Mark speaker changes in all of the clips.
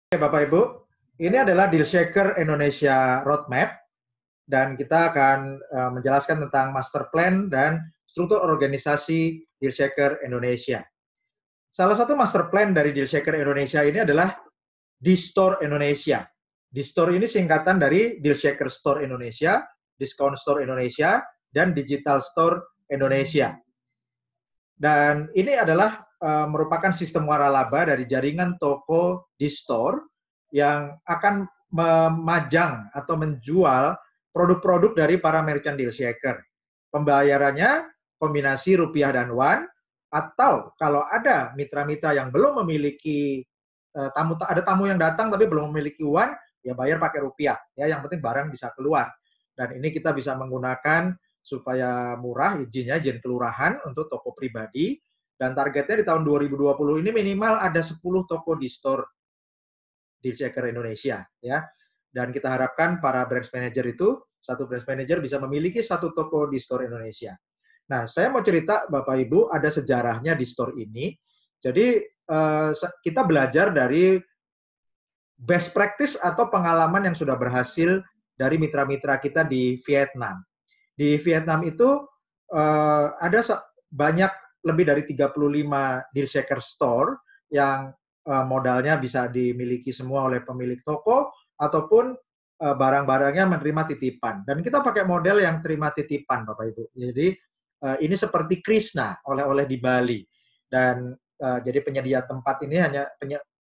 Speaker 1: Oke, Bapak Ibu, ini adalah Deal Shaker Indonesia Roadmap dan kita akan menjelaskan tentang master plan dan struktur organisasi Deal Shaker Indonesia. Salah satu master plan dari Deal Shaker Indonesia ini adalah D-Store Indonesia. D-Store ini singkatan dari Deal Shaker Store Indonesia, Discount Store Indonesia, dan Digital Store Indonesia. Dan ini adalah merupakan sistem waralaba dari jaringan toko D-Store yang akan memajang atau menjual produk-produk dari para merchant Deal Shaker. Pembayarannya kombinasi rupiah dan won, atau kalau ada mitra-mitra yang belum memiliki ada tamu yang datang tapi belum memiliki won, ya bayar pakai rupiah. Ya, yang penting barang bisa keluar. Dan ini kita bisa menggunakan supaya murah izinnya, izin kelurahan untuk toko pribadi. Dan targetnya di tahun 2020 ini minimal ada 10 toko di store Deal Shaker Indonesia, ya. Dan kita harapkan para branch manager itu, satu branch manager bisa memiliki satu toko di store Indonesia. Nah, saya mau cerita Bapak Ibu, ada sejarahnya di store ini. Jadi kita belajar dari best practice atau pengalaman yang sudah berhasil dari mitra-mitra kita di Vietnam. Di Vietnam itu ada banyak lebih dari 35 Deal Shaker Store yang modalnya bisa dimiliki semua oleh pemilik toko ataupun barang-barangnya menerima titipan. Dan kita pakai model yang terima titipan, Bapak Ibu. Jadi ini seperti Krishna, oleh-oleh di Bali. Dan jadi penyedia tempat ini hanya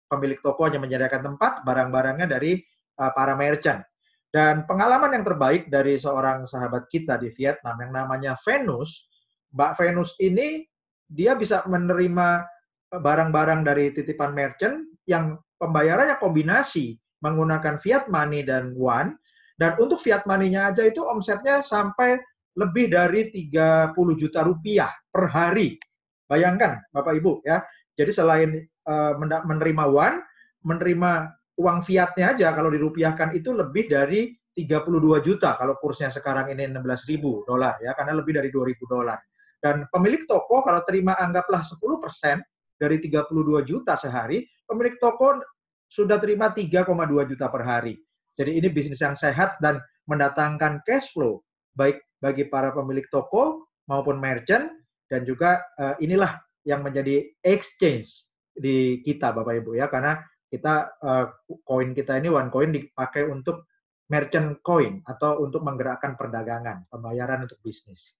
Speaker 1: pemilik toko hanya menyediakan tempat, barang-barangnya dari para merchant. Dan pengalaman yang terbaik dari seorang sahabat kita di Vietnam yang namanya Venus, Mbak Venus ini dia bisa menerima barang-barang dari titipan merchant yang pembayarannya kombinasi menggunakan fiat money dan won. Dan untuk fiat money-nya aja itu omsetnya sampai lebih dari 30 juta rupiah per hari. Bayangkan Bapak Ibu ya. Jadi selain menerima won, menerima uang fiatnya aja kalau dirupiahkan itu lebih dari 32 juta kalau kursnya sekarang ini 16.000 dolar ya, karena lebih dari 2.000 dolar. Dan pemilik toko kalau terima anggaplah 10% dari 32 juta sehari, pemilik toko sudah terima 3,2 juta per hari. Jadi ini bisnis yang sehat dan mendatangkan cash flow baik bagi para pemilik toko maupun merchant, dan juga inilah yang menjadi exchange di kita Bapak Ibu ya, karena kita koin kita ini OneCoin dipakai untuk merchant coin atau untuk menggerakkan perdagangan, pembayaran untuk bisnis.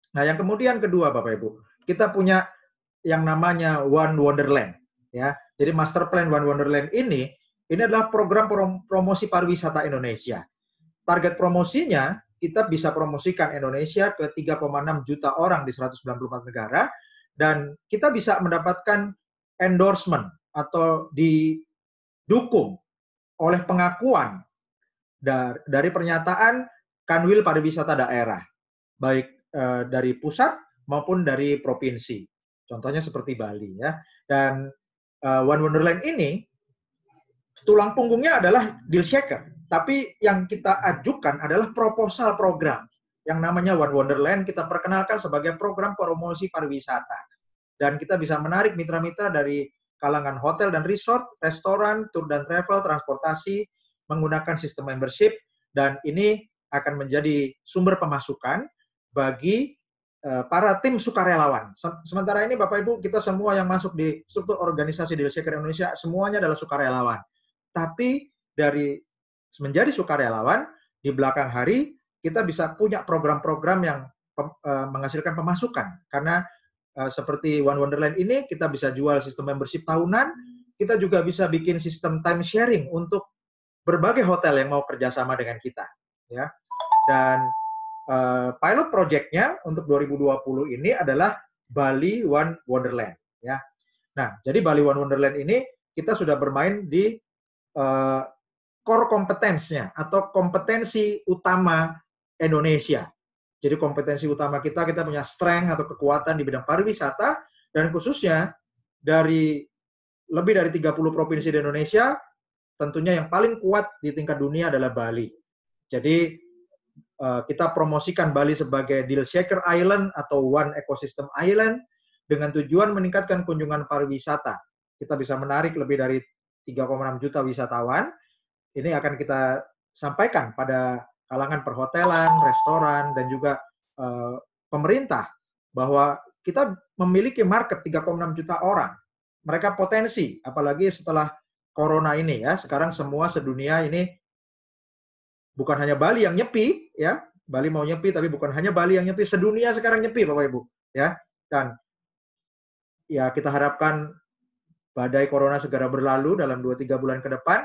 Speaker 1: Nah, yang kemudian kedua Bapak Ibu, kita punya yang namanya One Wonderland ya. Jadi master plan One Wonderland ini adalah program promosi pariwisata Indonesia. Target promosinya kita bisa promosikan Indonesia ke 3,6 juta orang di 194 negara, dan kita bisa mendapatkan endorsement atau didukung oleh pengakuan dari pernyataan Kanwil Pariwisata Daerah, baik dari pusat maupun dari provinsi. Contohnya seperti Bali ya. Dan One Wonderland ini tulang punggungnya adalah Deal Shaker. Tapi yang kita ajukan adalah proposal program yang namanya One Wonderland, kita perkenalkan sebagai program promosi pariwisata. Dan kita bisa menarik mitra-mitra dari kalangan hotel dan resort, restoran, tour dan travel, transportasi, menggunakan sistem membership, dan ini akan menjadi sumber pemasukan bagi para tim sukarelawan. Sementara ini Bapak Ibu, kita semua yang masuk di struktur organisasi Deal Shaker Indonesia semuanya adalah sukarelawan. Tapi dari menjadi sukarelawan, di belakang hari kita bisa punya program-program yang menghasilkan pemasukan. Karena seperti One Wonderland ini, kita bisa jual sistem membership tahunan, kita juga bisa bikin sistem time sharing untuk berbagai hotel yang mau kerjasama dengan kita. Ya. Dan pilot project-nya untuk 2020 ini adalah Bali One Wonderland. Ya. Nah, jadi Bali One Wonderland ini kita sudah bermain di core competence-nya atau kompetensi utama Indonesia. Jadi kompetensi utama kita punya strength atau kekuatan di bidang pariwisata, dan khususnya dari lebih dari 30 provinsi di Indonesia, tentunya yang paling kuat di tingkat dunia adalah Bali. Jadi kita promosikan Bali sebagai Deal Shaker Island atau One Ecosystem Island dengan tujuan meningkatkan kunjungan pariwisata. Kita bisa menarik lebih dari 3,6 juta wisatawan. Ini akan kita sampaikan pada kalangan perhotelan, restoran, dan juga pemerintah bahwa kita memiliki market 3,6 juta orang. Mereka potensi, apalagi setelah corona ini ya. Sekarang semua sedunia ini bukan hanya Bali yang nyepi ya. Bali mau nyepi tapi bukan hanya Bali yang nyepi, sedunia sekarang nyepi Bapak Ibu ya. Dan ya kita harapkan badai corona segera berlalu dalam 2-3 bulan ke depan.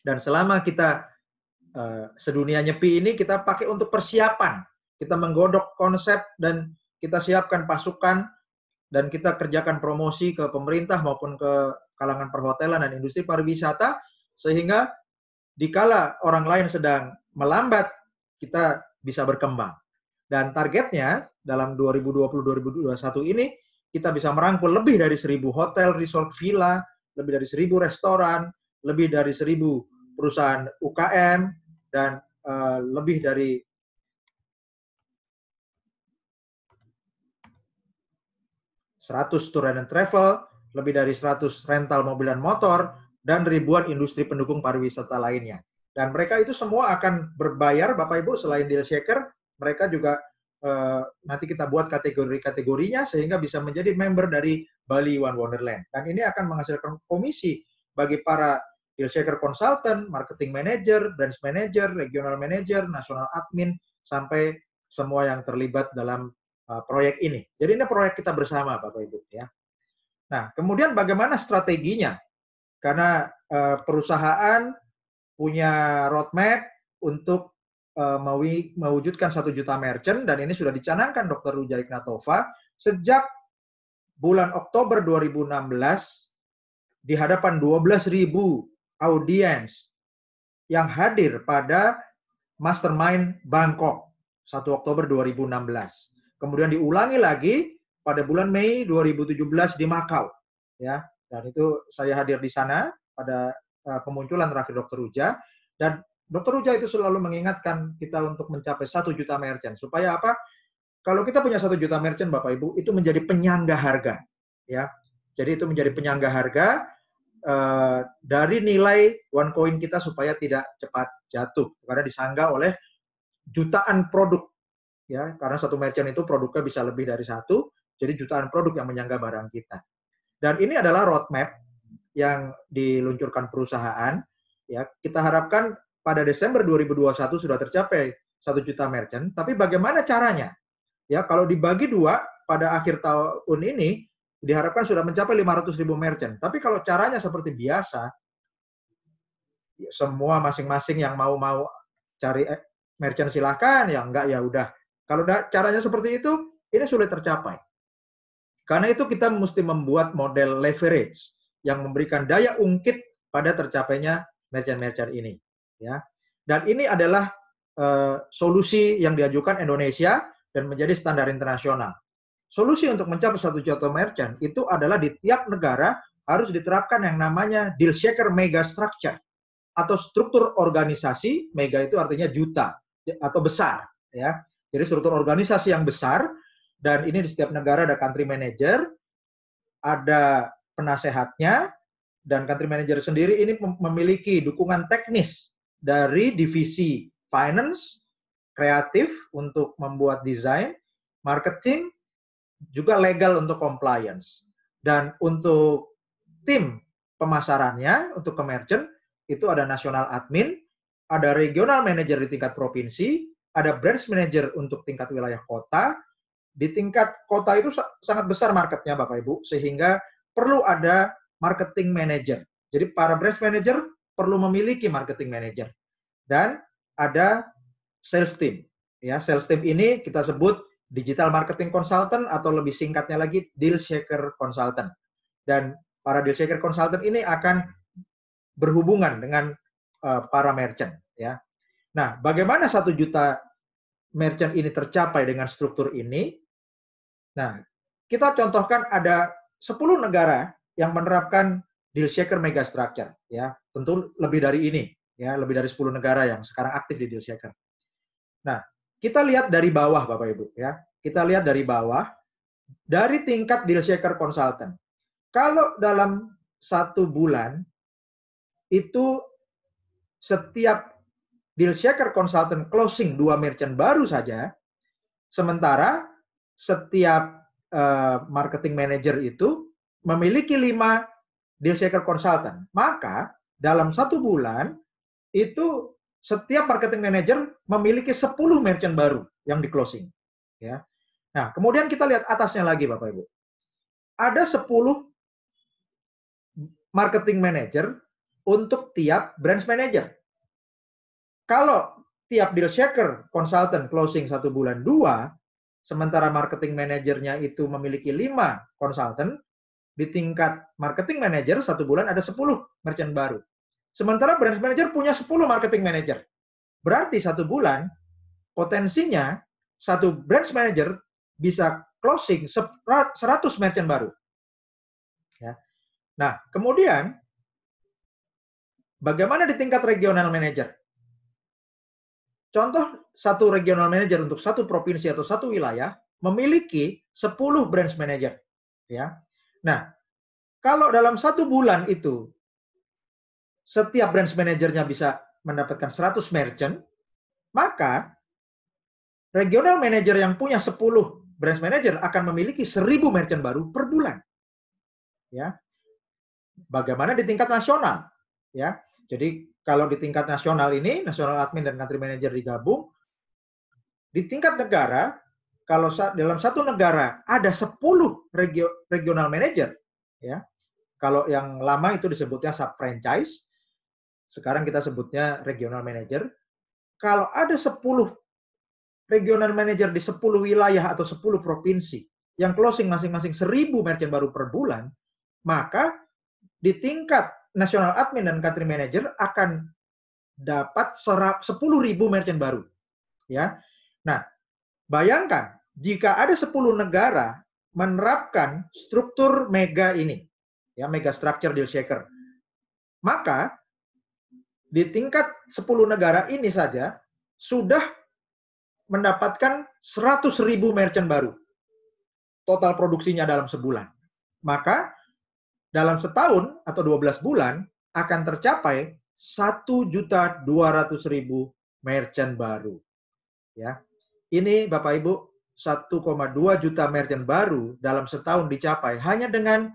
Speaker 1: Dan selama kita sedunia nyepi ini kita pakai untuk persiapan. Kita menggodok konsep dan kita siapkan pasukan dan kita kerjakan promosi ke pemerintah maupun ke kalangan perhotelan dan industri pariwisata sehingga dikala orang lain sedang melambat kita bisa berkembang. Dan targetnya dalam 2020-2021 ini kita bisa merangkul lebih dari 1.000 hotel, resort, villa, lebih dari 1.000 restoran, lebih dari 1.000 perusahaan UKM, dan lebih dari 100 tour and travel, lebih dari 100 rental mobil dan motor, dan ribuan industri pendukung pariwisata lainnya. Dan mereka itu semua akan berbayar, Bapak Ibu, selain deal shaker, mereka juga nanti kita buat kategori-kategorinya sehingga bisa menjadi member dari Bali One Wonderland. Dan ini akan menghasilkan komisi bagi para deal shaker consultant, marketing manager, branch manager, regional manager, national admin, sampai semua yang terlibat dalam proyek ini. Jadi ini proyek kita bersama, Bapak Ibu ya. Nah, kemudian bagaimana strateginya? Karena perusahaan punya roadmap untuk mewujudkan 1 juta merchant dan ini sudah dicanangkan Dr. Ruja Ignatova sejak bulan Oktober 2016 di hadapan 12.000 audiens yang hadir pada Mastermind Bangkok 1 Oktober 2016. Kemudian diulangi lagi pada bulan Mei 2017 di Makau, ya. Dan itu saya hadir di sana pada pemunculan terakhir Dr. Ruja. Dan Dr. Ruja itu selalu mengingatkan kita untuk mencapai 1 juta merchant. Supaya apa? Kalau kita punya 1 juta merchant, Bapak Ibu, itu menjadi penyangga harga, ya. Jadi itu menjadi penyangga harga dari nilai OneCoin kita supaya tidak cepat jatuh karena disangga oleh jutaan produk. Ya, karena satu merchant itu produknya bisa lebih dari 1, jadi jutaan produk yang menyangga barang kita. Dan ini adalah roadmap yang diluncurkan perusahaan. Ya, kita harapkan pada Desember 2021 sudah tercapai 1 juta merchant. Tapi bagaimana caranya? Ya, kalau dibagi 2 pada akhir tahun ini diharapkan sudah mencapai 500.000 merchant. Tapi kalau caranya seperti biasa, semua masing-masing yang mau cari merchant silahkan, yang enggak ya udah. Kalau caranya seperti itu, ini sulit tercapai. Karena itu kita mesti membuat model leverage yang memberikan daya ungkit pada tercapainya merchant-merchant ini. Ya. Dan ini adalah solusi yang diajukan Indonesia dan menjadi standar internasional. Solusi untuk mencapai 1 juta merchant itu adalah di tiap negara harus diterapkan yang namanya deal shaker mega structure atau struktur organisasi. Mega itu artinya juta atau besar, ya. Jadi struktur organisasi yang besar, dan ini di setiap negara ada country manager, ada penasehatnya, dan country manager sendiri ini memiliki dukungan teknis dari divisi finance, kreatif untuk membuat desain, marketing, juga legal untuk compliance. Dan untuk tim pemasarannya, untuk ke merchant, itu ada national admin, ada regional manager di tingkat provinsi, ada branch manager untuk tingkat wilayah kota. Di tingkat kota itu sangat besar marketnya Bapak Ibu, sehingga perlu ada marketing manager. Jadi para branch manager perlu memiliki marketing manager. Dan ada sales team. Ya, sales team ini kita sebut digital marketing consultant atau lebih singkatnya lagi deal shaker consultant. Dan para deal shaker consultant ini akan berhubungan dengan para merchant, ya. Nah, bagaimana 1 juta merchant ini tercapai dengan struktur ini? Nah, kita contohkan ada 10 negara yang menerapkan deal shaker mega structure, ya. Tentu lebih dari ini, ya, lebih dari 10 negara yang sekarang aktif di deal shaker. Nah, kita lihat dari bawah Bapak Ibu, ya. Kita lihat dari bawah dari tingkat deal shaker consultant. Kalau dalam 1 bulan itu setiap deal shaker consultant closing 2 merchant baru saja, sementara setiap marketing manager itu memiliki 5 deal shaker consultant. Maka dalam 1 bulan itu setiap marketing manager memiliki 10 merchant baru yang di closing. Ya. Nah, kemudian kita lihat atasnya lagi Bapak Ibu. Ada 10 marketing manager untuk tiap branch manager. Kalau tiap deal shaker consultant closing 1 bulan 2, sementara marketing manajernya itu memiliki 5 consultant, di tingkat marketing manager 1 bulan ada 10 merchant baru. Sementara branch manager punya 10 marketing manager. Berarti 1 bulan potensinya 1 branch manager bisa closing 100 merchant baru. Ya. Nah, kemudian bagaimana di tingkat regional manager? Contoh, 1 regional manager untuk 1 provinsi atau 1 wilayah memiliki 10 branch manager. Ya. Nah, kalau dalam 1 bulan itu setiap branch manajernya bisa mendapatkan 100 merchant, maka regional manager yang punya 10 branch manager akan memiliki 1000 merchant baru per bulan. Ya. Bagaimana di tingkat nasional? Ya. Jadi kalau di tingkat nasional ini, national admin dan country manager digabung, di tingkat negara, kalau dalam 1 negara ada 10 regional manager, ya. Kalau yang lama itu disebutnya sub franchise, sekarang kita sebutnya regional manager. Kalau ada 10 regional manager di 10 wilayah atau 10 provinsi yang closing masing-masing 1000 merchant baru per bulan, maka di tingkat national admin dan country manager akan dapat 10.000 merchant baru. Ya. Nah, bayangkan jika ada 10 negara menerapkan struktur mega ini, ya, mega structure deal shaker, maka di tingkat 10 negara ini saja sudah mendapatkan 100.000 merchant baru. Total produksinya dalam sebulan. Maka dalam setahun atau 12 bulan akan tercapai 1.200.000 merchant baru. Ya. Ini Bapak Ibu 1,2 juta merchant baru dalam setahun dicapai hanya dengan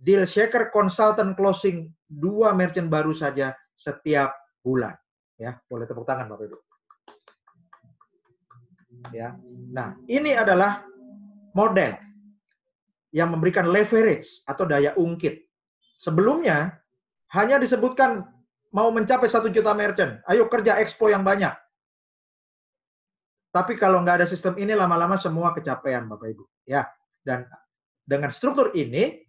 Speaker 1: deal shaker consultant closing 2 merchant baru saja setiap bulan. Ya, boleh tepuk tangan Bapak Ibu. Ya. Nah, ini adalah model yang memberikan leverage atau daya ungkit. Sebelumnya hanya disebutkan mau mencapai 1 juta merchant, ayo kerja expo yang banyak. Tapi kalau nggak ada sistem ini lama-lama semua kecapean Bapak Ibu. Ya. Dan dengan struktur ini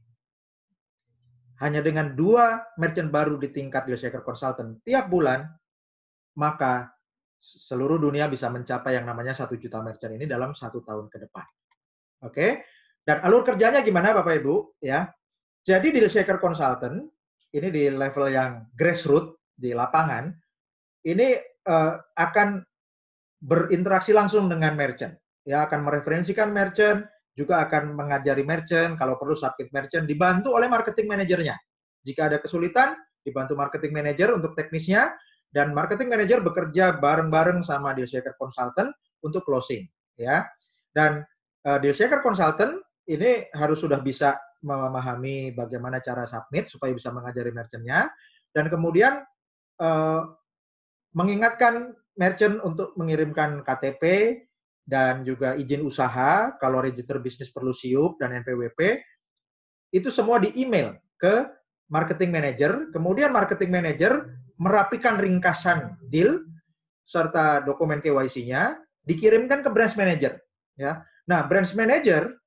Speaker 1: hanya dengan 2 merchant baru di tingkat deal shaker consultant tiap bulan, maka seluruh dunia bisa mencapai yang namanya 1 juta merchant ini dalam 1 tahun ke depan. Oke? Dan alur kerjanya gimana Bapak Ibu? Ya. Jadi deal shaker consultant, ini di level yang grassroots, di lapangan, ini akan berinteraksi langsung dengan merchant. Ya, akan mereferensikan merchant, juga akan mengajari merchant, kalau perlu submit merchant, dibantu oleh marketing manajernya. Jika ada kesulitan, dibantu marketing manager untuk teknisnya, dan marketing manager bekerja bareng-bareng sama deal shaker consultant untuk closing. Ya. Dan deal shaker consultant ini harus sudah bisa memahami bagaimana cara submit supaya bisa mengajari merchantnya, dan kemudian mengingatkan merchant untuk mengirimkan KTP dan juga izin usaha, kalau register bisnis perlu SIUP dan NPWP, itu semua di email ke marketing manager, kemudian marketing manager merapikan ringkasan deal serta dokumen KYC-nya dikirimkan ke branch manager. Ya. Nah, branch manager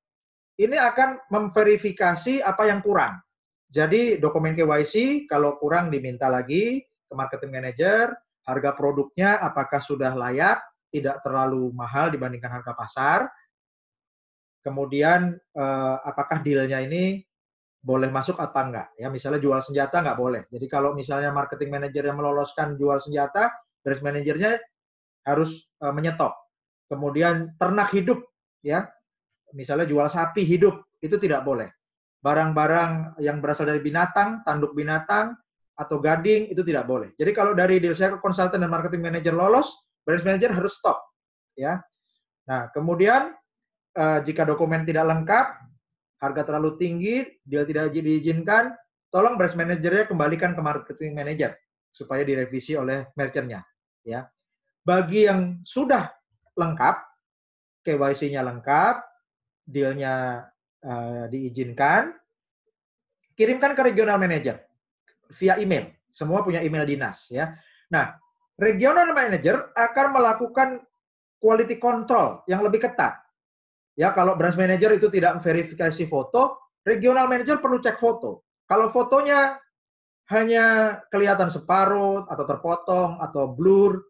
Speaker 1: ini akan memverifikasi apa yang kurang. Jadi dokumen KYC kalau kurang diminta lagi ke marketing manager, harga produknya apakah sudah layak, tidak terlalu mahal dibandingkan harga pasar. Kemudian apakah dealnya ini boleh masuk apa enggak? Ya, misalnya jual senjata nggak boleh. Jadi kalau misalnya marketing manager yang meloloskan jual senjata, branch manajernya harus menyetop. Kemudian ternak hidup, ya, misalnya jual sapi hidup, itu tidak boleh. Barang-barang yang berasal dari binatang, tanduk binatang, atau Gading itu tidak boleh. Jadi kalau dari deal shaker, consultant dan marketing manager lolos, branch manager harus stop, ya. Nah, kemudian jika dokumen tidak lengkap, harga terlalu tinggi, deal tidak diizinkan, tolong branch manajernya kembalikan ke marketing manager supaya direvisi oleh merchant-nya, ya. Bagi yang sudah lengkap, KYC-nya lengkap, deal-nya diizinkan, kirimkan ke regional manager via email. Semua punya email dinas, ya. Nah, regional manager akan melakukan quality control yang lebih ketat. Ya, kalau branch manager itu tidak verifikasi foto, regional manager perlu cek foto. Kalau fotonya hanya kelihatan separuh atau terpotong atau blur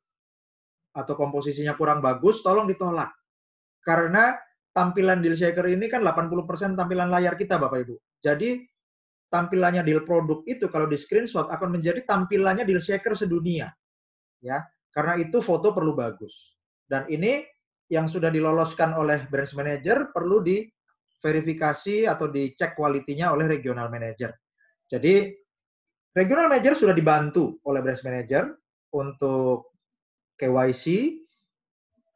Speaker 1: atau komposisinya kurang bagus, tolong ditolak. Karena tampilan deal shaker ini kan 80% tampilan layar kita, Bapak Ibu. Jadi tampilannya deal produk itu kalau di screenshot akan menjadi tampilannya deal shaker sedunia. Ya, karena itu foto perlu bagus. Dan ini yang sudah diloloskan oleh branch manager perlu diverifikasi atau dicek kualitinya oleh regional manager. Jadi regional manager sudah dibantu oleh branch manager untuk KYC.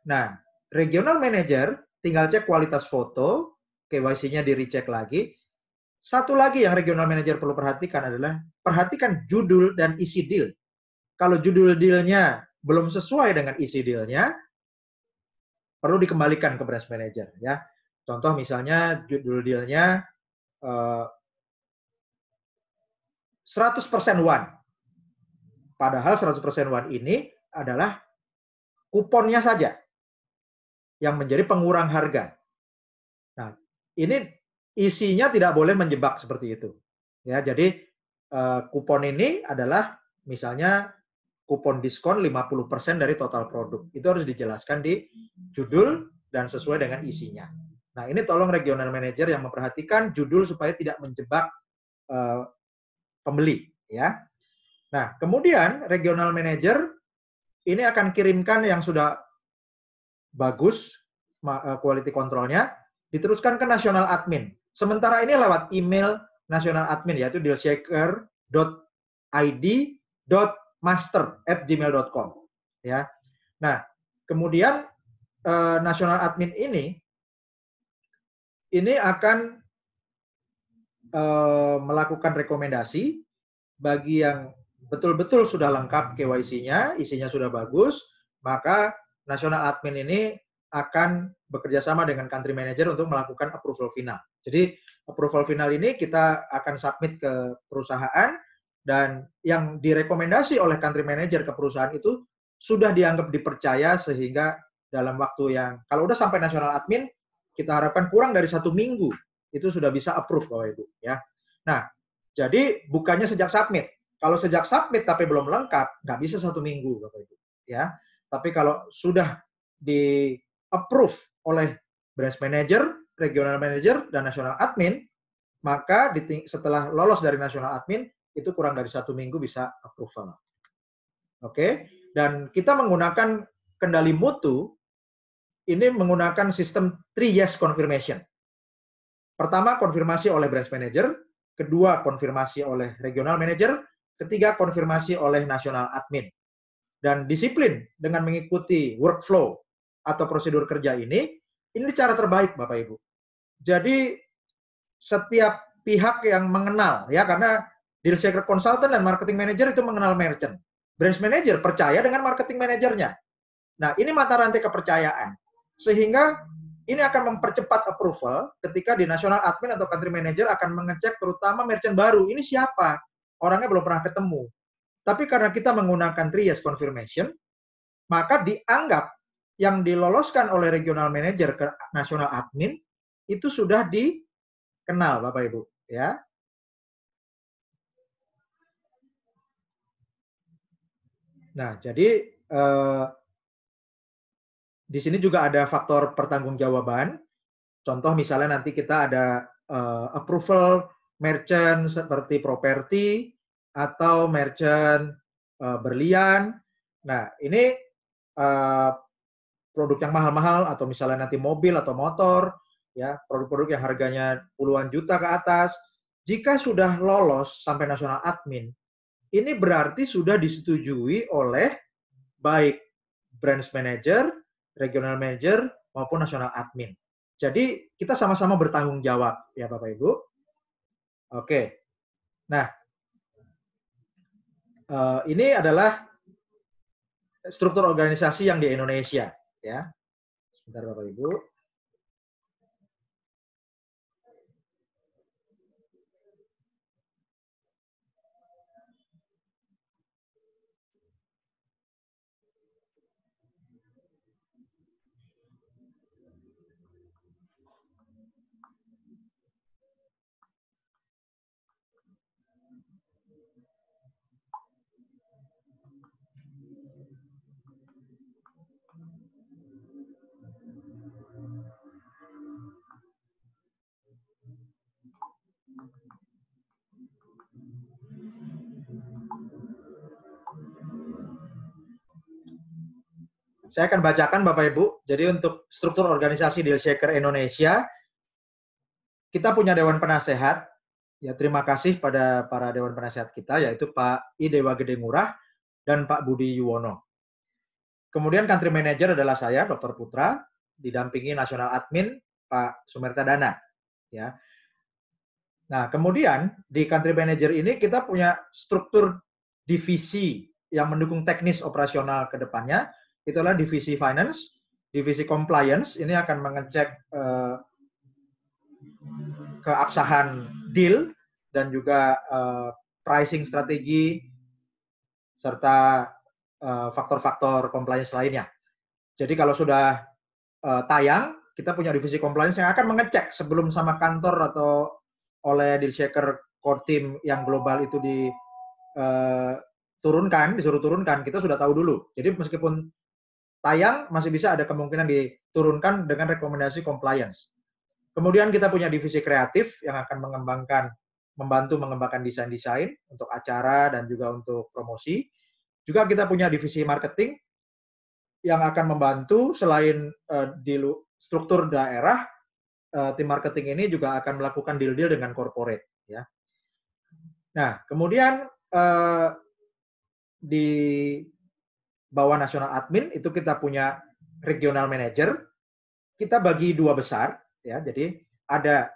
Speaker 1: Nah, regional manager tinggal cek kualitas foto, KYC-nya di-recheck lagi. Satu lagi yang regional manager perlu perhatikan adalah perhatikan judul dan isi deal. Kalau judul dealnya belum sesuai dengan isi dealnya, perlu dikembalikan ke branch manager, ya. Contoh misalnya judul dealnya 100% one. Padahal 100% one ini adalah kuponnya saja yang menjadi pengurang harga. Nah, ini isinya tidak boleh menjebak seperti itu. Ya, jadi kupon ini adalah misalnya kupon diskon 50% dari total produk. Itu harus dijelaskan di judul dan sesuai dengan isinya. Nah, ini tolong regional manager yang memperhatikan judul supaya tidak menjebak pembeli, ya. Nah, kemudian regional manager ini akan kirimkan yang sudah bagus quality controlnya, diteruskan ke national admin. Sementara ini lewat email national admin, yaitu dealshaker.id.master@gmail.com, ya. Nah, kemudian national admin ini akan melakukan rekomendasi bagi yang betul-betul sudah lengkap KYC-nya, isinya sudah bagus, maka national admin ini akan bekerja sama dengan country manager untuk melakukan approval final. Jadi approval final ini kita akan submit ke perusahaan dan yang direkomendasi oleh country manager ke perusahaan itu sudah dianggap dipercaya sehingga dalam waktu yang kalau udah sampai national admin kita harapkan kurang dari 1 minggu itu sudah bisa approve Bapak Ibu, ya. Nah, jadi bukannya sejak submit. Kalau sejak submit tapi belum lengkap, nggak bisa 1 minggu Bapak Ibu, ya. Tapi kalau sudah di approve oleh branch manager, regional manager, dan national admin, maka setelah lolos dari national admin, itu kurang dari 1 minggu bisa approval. Oke, dan kita menggunakan kendali mutu, ini menggunakan sistem 3 yes confirmation. Pertama, konfirmasi oleh branch manager, kedua, konfirmasi oleh regional manager, ketiga, konfirmasi oleh national admin. Dan disiplin dengan mengikuti workflow atau prosedur kerja ini cara terbaik Bapak Ibu. Jadi setiap pihak yang mengenal, ya, karena deal shaker consultant dan marketing manager itu mengenal merchant. Branch manager percaya dengan marketing manajernya. Nah, ini mata rantai kepercayaan. Sehingga ini akan mempercepat approval ketika di national admin atau country manager akan mengecek terutama merchant baru. Ini siapa? Orangnya belum pernah ketemu. Tapi karena kita menggunakan 3 yes confirmation, maka dianggap yang diloloskan oleh regional manager ke national admin itu sudah dikenal Bapak Ibu, ya. Nah, jadi di sini juga ada faktor pertanggungjawaban. Contoh misalnya nanti kita ada approval merchant seperti properti atau merchant berlian. Nah, ini produk yang mahal-mahal atau misalnya nanti mobil atau motor, ya, produk-produk yang harganya puluhan juta ke atas. Jika sudah lolos sampai national admin, ini berarti sudah disetujui oleh baik branch manager, regional manager, maupun national admin. Jadi kita sama-sama bertanggung jawab ya Bapak Ibu. Oke. Nah, ini adalah struktur organisasi yang di Indonesia ya. Sebentar Bapak Ibu. Saya akan bacakan Bapak Ibu. Jadi untuk struktur organisasi Deal Shaker Indonesia, kita punya Dewan Penasehat. Ya, terima kasih pada para Dewan Penasehat kita, yaitu Pak I Dewa Gede Ngurah dan Pak Budi Yuwono. Kemudian Country Manager adalah saya, Dr. Putra, didampingi National Admin, Pak Sumerta Dana. Ya. Nah, kemudian di Country Manager ini kita punya struktur divisi yang mendukung teknis operasional ke depannya. Itulah divisi Finance, divisi Compliance, ini akan mengecek keabsahan deal dan juga pricing strategi serta faktor-faktor compliance lainnya. Jadi kalau sudah tayang, kita punya divisi compliance yang akan mengecek sebelum sama kantor atau oleh deal shaker core team yang global itu disuruh turunkan, kita sudah tahu dulu. Jadi meskipun tayang, masih bisa ada kemungkinan diturunkan dengan rekomendasi compliance. Kemudian kita punya divisi kreatif yang akan membantu mengembangkan desain-desain untuk acara dan juga untuk promosi. Juga kita punya divisi marketing yang akan membantu selain di struktur daerah, tim marketing ini juga akan melakukan deal-deal dengan corporate. Ya. Nah, kemudian di bawah national admin itu kita punya regional manager. Kita bagi dua besar, ya. Jadi ada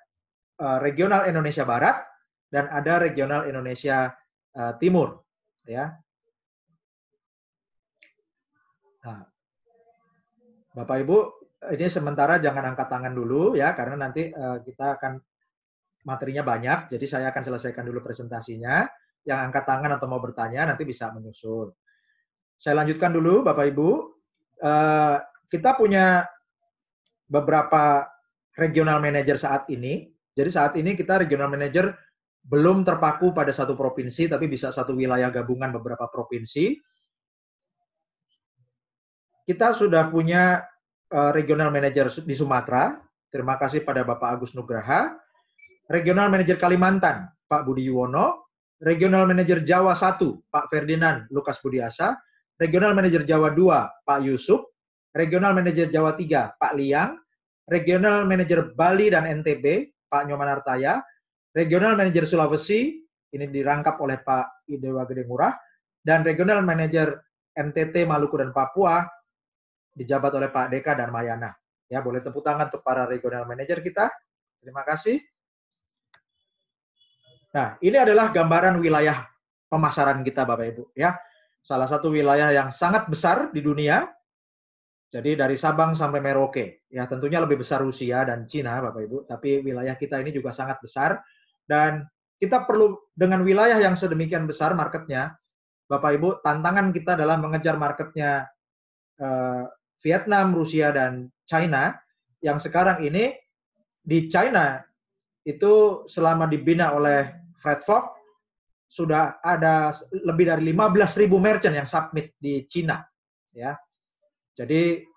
Speaker 1: regional Indonesia Barat dan ada regional Indonesia Timur, ya. Nah, Bapak Ibu, ini sementara jangan angkat tangan dulu ya, karena nanti kita akan materinya banyak, jadi saya akan selesaikan dulu presentasinya. Yang angkat tangan atau mau bertanya nanti bisa menyusul. Saya lanjutkan dulu, Bapak Ibu. Kita punya beberapa regional manager saat ini. Jadi saat ini kita regional manager belum terpaku pada satu provinsi, tapi bisa satu wilayah gabungan beberapa provinsi. Kita sudah punya regional manager di Sumatera. Terima kasih pada Bapak Agus Nugraha. Regional Manager Kalimantan, Pak Budi Yuwono. Regional Manager Jawa 1, Pak Ferdinand Lukas Budiasa. Regional Manager Jawa 2, Pak Yusuf. Regional Manager Jawa 3, Pak Liang. Regional Manager Bali dan NTB, Pak Nyoman Artaya. Regional Manager Sulawesi, ini dirangkap oleh Pak Idewa Gede Ngurah. Dan Regional Manager NTT, Maluku, dan Papua, dijabat oleh Pak Deka Darmayana. Ya, boleh tepuk tangan untuk para regional manager kita. Terima kasih. Nah, ini adalah gambaran wilayah pemasaran kita, Bapak Ibu. Ya, salah satu wilayah yang sangat besar di dunia. Jadi dari Sabang sampai Merauke. Ya, tentunya lebih besar Rusia dan Cina, Bapak Ibu. Tapi wilayah kita ini juga sangat besar. Dan kita perlu dengan wilayah yang sedemikian besar marketnya, Bapak Ibu, tantangan kita adalah mengejar marketnya Vietnam, Rusia, dan China. Yang sekarang ini di China itu selama dibina oleh Fred Fogg, sudah ada lebih dari 15.000 merchant yang submit di Cina. Ya. Jadi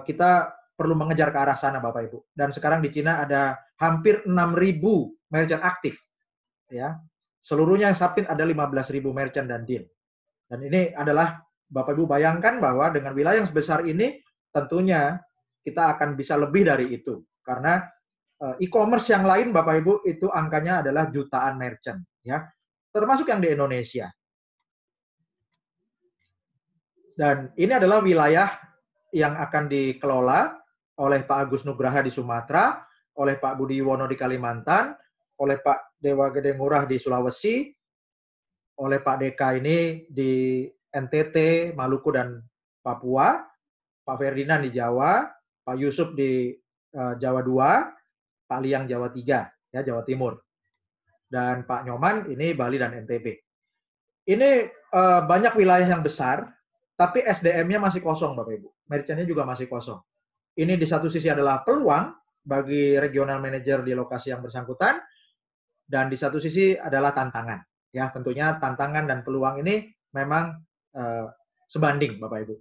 Speaker 1: kita perlu mengejar ke arah sana, Bapak Ibu. Dan sekarang di Cina ada hampir 6.000 merchant aktif. Ya. Seluruhnya yang submit ada 15.000 merchant dan deal. Dan ini adalah, Bapak Ibu bayangkan bahwa dengan wilayah yang sebesar ini, tentunya kita akan bisa lebih dari itu. Karena e-commerce yang lain, Bapak Ibu, itu angkanya adalah jutaan merchant. Ya. Termasuk yang di Indonesia. Dan ini adalah wilayah yang akan dikelola oleh Pak Agus Nugraha di Sumatera, oleh Pak Budi Yuwono di Kalimantan, oleh Pak Dewa Gede Ngurah di Sulawesi, oleh Pak Deka ini di NTT, Maluku, dan Papua, Pak Ferdinand di Jawa, Pak Yusuf di Jawa 2, Pak Liang Jawa 3, ya, Jawa Timur. Dan Pak Nyoman ini Bali dan NTB. Ini banyak wilayah yang besar, tapi SDM-nya masih kosong, Bapak Ibu. Merchant-nya juga masih kosong. Ini di satu sisi adalah peluang bagi regional manager di lokasi yang bersangkutan, dan di satu sisi adalah tantangan. Ya, tentunya tantangan dan peluang ini memang sebanding, Bapak Ibu.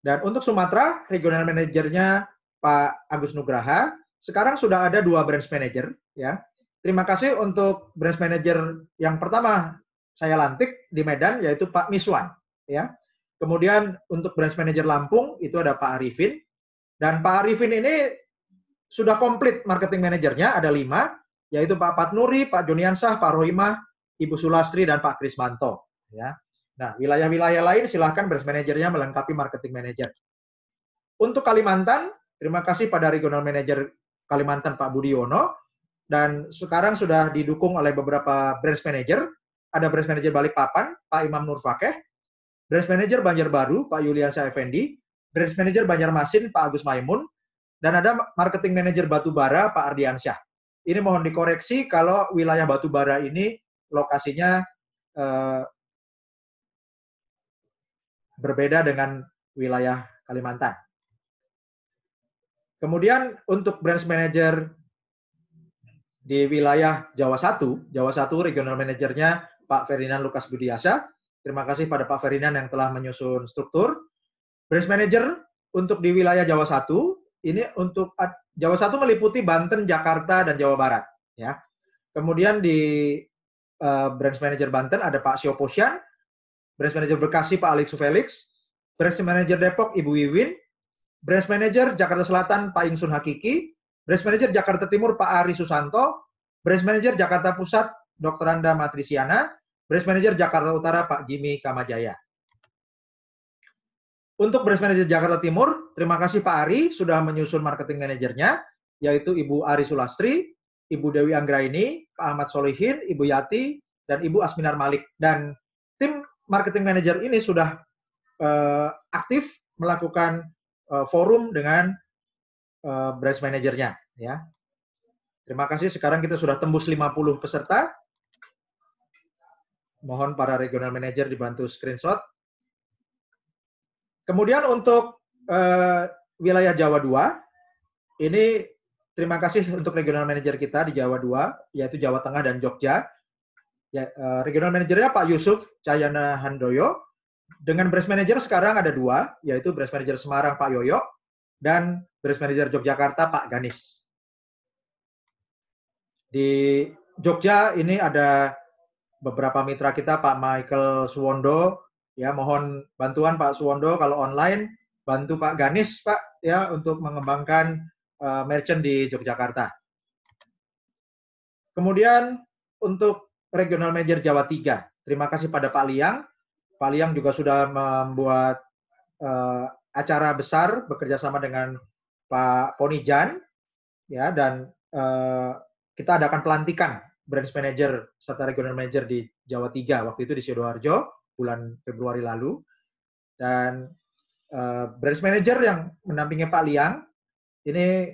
Speaker 1: Dan untuk Sumatera, regional manajernya Pak Agus Nugraha, sekarang sudah ada 2 branch manager, ya. Terima kasih untuk branch manager yang pertama saya lantik di Medan, yaitu Pak Miswan, ya. Kemudian untuk branch manager Lampung itu ada Pak Arifin, dan Pak Arifin ini sudah komplit marketing manajernya, ada 5, yaitu Pak Patnuri, Pak Joniansah, Pak Rohimah, Ibu Sulastri, dan Pak Krismanto, ya. Nah, wilayah-wilayah lain silahkan branch manajernya melengkapi marketing manager. Untuk Kalimantan, terima kasih pada regional manager Kalimantan Pak Budi Yuwono, dan sekarang sudah didukung oleh beberapa branch manager. Ada branch manager Balikpapan, Pak Imam Nur Fakeh, branch manager Banjarbaru, Pak Yuliansyah Effendi, branch manager Banjarmasin, Pak Agus Maimun, dan ada marketing manager Batubara, Pak Ardiansyah. Ini mohon dikoreksi kalau wilayah Batubara ini lokasinya berbeda dengan wilayah Kalimantan. Kemudian untuk branch manager di wilayah Jawa 1 regional manajernya Pak Ferdinand Lukas Budiasa. Terima kasih pada Pak Ferdinand yang telah menyusun struktur. Branch manager untuk di wilayah Jawa 1, ini untuk Jawa 1 meliputi Banten, Jakarta, dan Jawa Barat, ya. Kemudian di branch manager Banten ada Pak Sio Posyan, branch manager Bekasi Pak Alexu Felix, branch manager Depok Ibu Wiwin, branch manager Jakarta Selatan Pak Ingsun Hakiki, branch manager Jakarta Timur Pak Ari Susanto, branch manager Jakarta Pusat Dr. Anda Matrisiana, branch manager Jakarta Utara Pak Jimmy Kamajaya. Untuk branch manager Jakarta Timur, terima kasih Pak Ari sudah menyusun marketing manajernya, yaitu Ibu Ari Sulastri, Ibu Dewi Anggraini, Pak Ahmad Solihin, Ibu Yati, dan Ibu Asminar Malik. Dan tim marketing manager ini sudah aktif melakukan forum dengan branch manajernya, ya. Terima kasih. Sekarang kita sudah tembus 50 peserta. Mohon para regional manager dibantu screenshot. Kemudian untuk wilayah Jawa 2, ini terima kasih untuk regional manager kita di Jawa 2, yaitu Jawa Tengah dan Jogja. Ya, regional manajernya Pak Yusuf Cahyana Handoyo. Dengan branch manager sekarang ada 2, yaitu branch manager Semarang Pak Yoyo dan branch manager Yogyakarta Pak Ganis. Di Jogja ini ada beberapa mitra kita, Pak Michael Suwondo, ya, mohon bantuan Pak Suwondo kalau online, bantu Pak Ganis Pak, ya, untuk mengembangkan merchant di Yogyakarta. Kemudian untuk regional manager Jawa 3, terima kasih pada Pak Liang. Pak Liang juga sudah membuat acara besar bekerja sama dengan Pak Ponijan, ya, dan kita adakan pelantikan branch manager serta regional manager di Jawa 3, waktu itu di Sidoarjo bulan Februari lalu. Dan branch manager yang mendampingi Pak Liang ini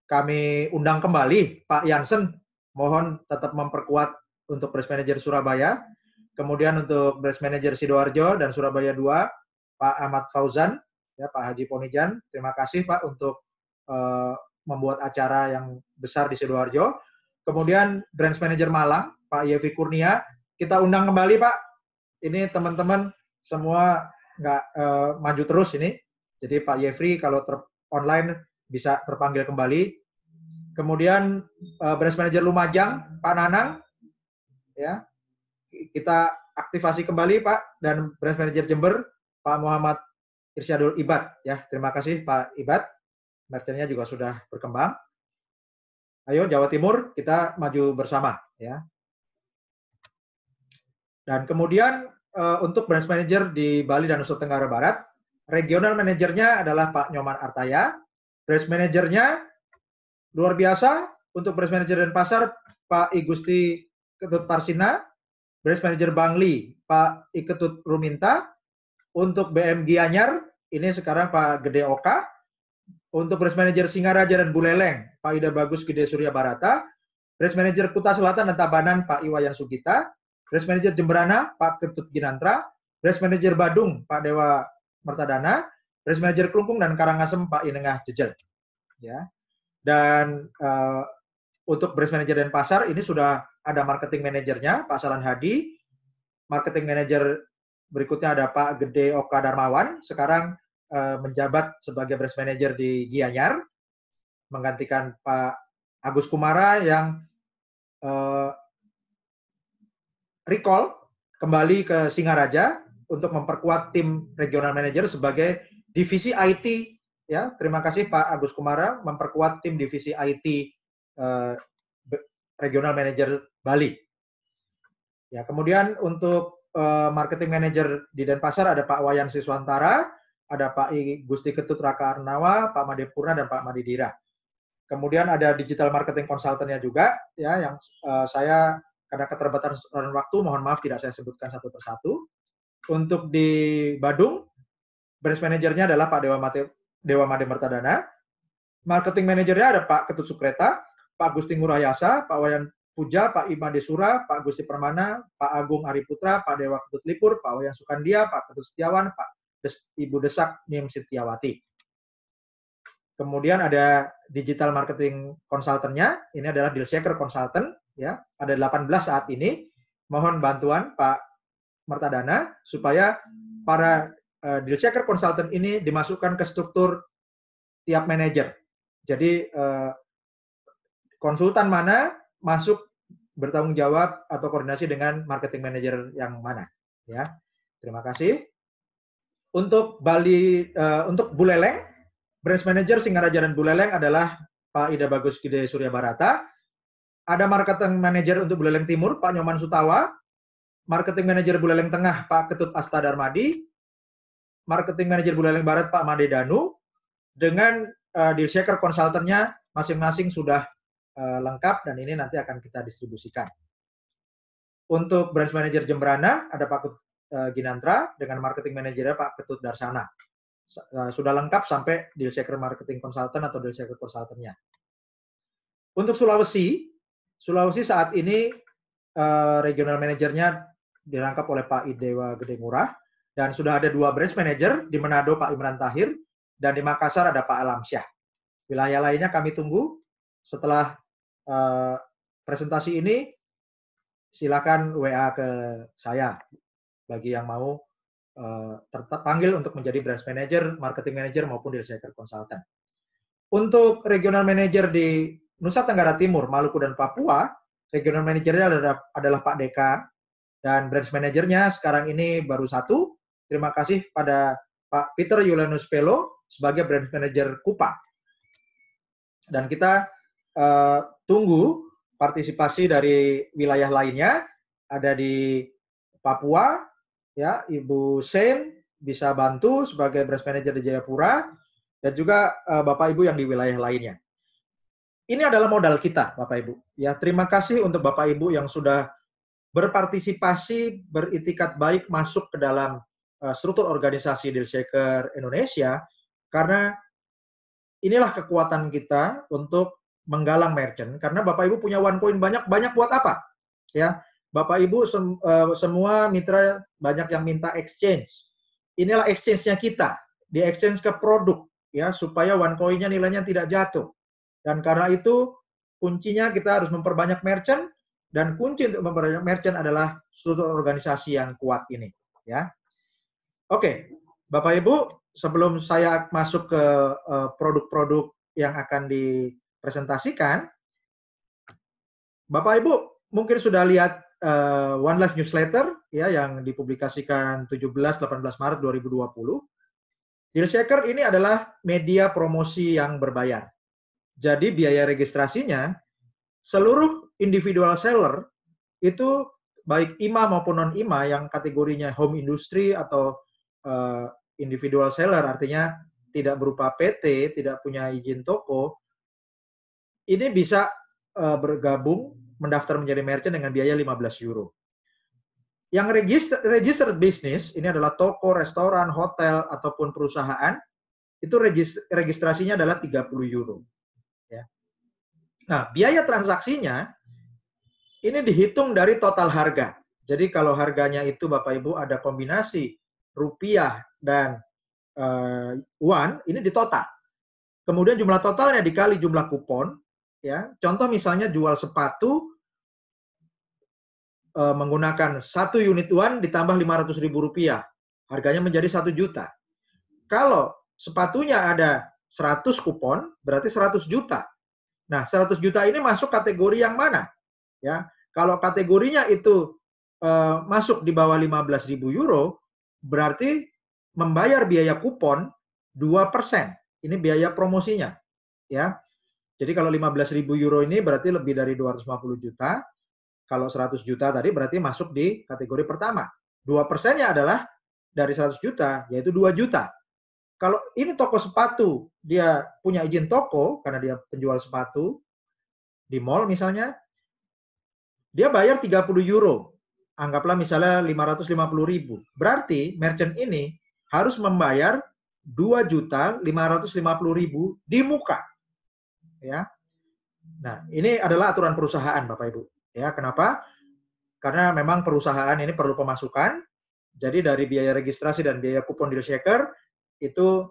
Speaker 1: kami undang kembali Pak Jansen, mohon tetap memperkuat untuk branch manager Surabaya. Kemudian untuk branch manager Sidoarjo dan Surabaya 2, Pak Ahmad Fauzan, ya, Pak Haji Ponijan, terima kasih Pak untuk membuat acara yang besar di Sidoarjo. Kemudian branch manager Malang, Pak Yevi Kurnia, kita undang kembali Pak. Ini teman-teman semua nggak maju terus ini. Jadi Pak Yevi kalau online bisa terpanggil kembali. Kemudian branch manager Lumajang, Pak Nanang, ya, kita aktifasi kembali Pak. Dan branch manager Jember, Pak Muhammad Irsyadul Ibad, ya, terima kasih Pak Ibad. Merchant-nya juga sudah berkembang. Ayo Jawa Timur kita maju bersama, ya. Dan kemudian untuk branch manager di Bali dan Nusa Tenggara Barat, regional manajernya adalah Pak Nyoman Artaya, branch manajernya luar biasa untuk branch manager Denpasar Pak I Gusti Ketut Parsina, branch manager Bangli Pak I Ketut Ruminta, untuk BM Gianyar ini sekarang Pak Gede Oka, untuk branch manager Singaraja dan Buleleng Pak Ida Bagus Gede Surya Barata, branch manager Kuta Selatan dan Tabanan Pak Iwayan Sugita, branch manager Jemberana Pak Ketut Ginantra, branch manager Badung Pak Dewa Mertadana, branch manager Kelungkung dan Karangasem Pak Inengah Jejel. Ya. Dan untuk branch manager Denpasar ini sudah ada marketing manajernya Pak Salan Hadi, marketing manager berikutnya ada Pak Gede Oka Darmawan, sekarang menjabat sebagai branch manager di Gianyar, menggantikan Pak Agus Kumara yang recall kembali ke Singaraja untuk memperkuat tim regional manager sebagai divisi IT. Ya, terima kasih Pak Agus Kumara memperkuat tim divisi IT regional manager Bali. Ya, kemudian untuk marketing manager di Denpasar ada Pak Wayan Siswantara, ada Pak I Gusti Ketut Raka Arnawa, Pak Madepurna dan Pak Madidira. Kemudian ada digital marketing consultant-nya juga, ya, yang saya karena keterbatasan waktu, mohon maaf tidak saya sebutkan satu persatu. Untuk di Badung, branch manajernya adalah Pak Dewa Made Mertadana. Marketing manajernya ada Pak Ketut Sukreta, Pak Gusti Ngurayasa, Pak Wayan Puja, Pak Ima Desura, Pak Gusti Permana, Pak Agung Ariputra, Pak Dewa Ketut Lipur, Pak Wayan Sukandia, Pak Ketut Setiawan, Pak Ibu Desak Nim Setiawati. Kemudian ada digital marketing consultant-nya, ini adalah deal shaker consultant, ya, ada 18 saat ini. Mohon bantuan Pak Mertadana supaya para deal shaker consultant ini dimasukkan ke struktur tiap manajer. Jadi konsultan mana masuk bertanggung jawab atau koordinasi dengan marketing manager yang mana, ya. Terima kasih. Untuk Bali, untuk Buleleng, branch manager Singaraja dan Buleleng adalah Pak Ida Bagus Gede Surya Barata. Ada marketing manager untuk Buleleng Timur Pak Nyoman Sutawa, marketing manager Buleleng Tengah Pak Ketut Asta Darmadi, marketing manager Buleleng Barat Pak Made Danu, dengan deal shaker konsultannya masing-masing sudah lengkap dan ini nanti akan kita distribusikan. Untuk branch manager Jemberana ada Pak Ketut Ginantra dengan marketing manajernya Pak Ketut Darsana. Sudah lengkap sampai deal shaker marketing consultant atau deal shaker consultant-nya. Untuk Sulawesi saat ini regional manajernya dirangkap oleh Pak Idewa Gede Ngurah dan sudah ada 2 branch manager, di Manado Pak Imran Tahir dan di Makassar ada Pak Alamsyah. Wilayah lainnya kami tunggu. Setelah presentasi ini silakan WA ke saya bagi yang mau terpanggil untuk menjadi branch manager, marketing manager maupun deal shaker consultant. Untuk regional manager di Nusa Tenggara Timur, Maluku dan Papua, regional manajernya adalah Pak Deka dan branch manajernya sekarang ini baru 1. Terima kasih pada Pak Peter Yulianus Pelo sebagai branch manager Kupa. Dan kita tunggu partisipasi dari wilayah lainnya. Ada di Papua, ya, Ibu Sen bisa bantu sebagai branch manager di Jayapura, dan juga Bapak Ibu yang di wilayah lainnya. Ini adalah modal kita, Bapak Ibu. Ya, terima kasih untuk Bapak Ibu yang sudah berpartisipasi, beritikat baik masuk ke dalam struktur organisasi Deal Shaker Indonesia, karena inilah kekuatan kita untuk menggalang merchant. Karena Bapak Ibu punya one point banyak buat apa? Ya, Bapak Ibu semua mitra banyak yang minta exchange. Inilah exchange-nya kita, di exchange ke produk, ya, supaya one coin-nya nilainya tidak jatuh. Dan karena itu kuncinya kita harus memperbanyak merchant, dan kunci untuk memperbanyak merchant adalah struktur organisasi yang kuat ini, ya. Oke, Bapak Ibu, sebelum saya masuk ke produk-produk yang akan dipresentasikan, Bapak Ibu mungkin sudah lihat One Life newsletter, ya, yang dipublikasikan 17-18 Maret 2020. Deal Shaker ini adalah media promosi yang berbayar. Jadi biaya registrasinya seluruh individual seller itu baik IMA maupun non-IMA yang kategorinya home industry atau individual seller, artinya tidak berupa PT, tidak punya izin toko, ini bisa bergabung mendaftar menjadi merchant dengan biaya 15 euro. Yang registered business ini adalah toko, restoran, hotel ataupun perusahaan, itu registrasinya adalah 30 euro. Ya. Nah, biaya transaksinya ini dihitung dari total harga. Jadi kalau harganya itu Bapak Ibu ada kombinasi rupiah dan won, ini ditotal. Kemudian jumlah totalnya dikali jumlah kupon. Ya, contoh misalnya jual sepatu menggunakan 1 unit won ditambah 500.000 rupiah. Harganya menjadi 1 juta. Kalau sepatunya ada 100 kupon, berarti 100 juta. Nah, 100 juta ini masuk kategori yang mana? Ya, kalau kategorinya itu masuk di bawah 15.000 euro, berarti membayar biaya kupon 2%. Ini biaya promosinya. Ya, jadi kalau 15.000 euro ini berarti lebih dari 250 juta. Kalau 100 juta tadi berarti masuk di kategori pertama. 2%-nya adalah dari 100 juta, yaitu 2 juta. Kalau ini toko sepatu, dia punya izin toko, karena dia penjual sepatu, di mall misalnya, dia bayar 30 euro. Anggaplah misalnya 550.000. Berarti merchant ini harus membayar 2.550.000 di muka. Ya. Nah, ini adalah aturan perusahaan, Bapak Ibu. Ya, kenapa? Karena memang perusahaan ini perlu pemasukan. Jadi dari biaya registrasi dan biaya kupon deal shaker itu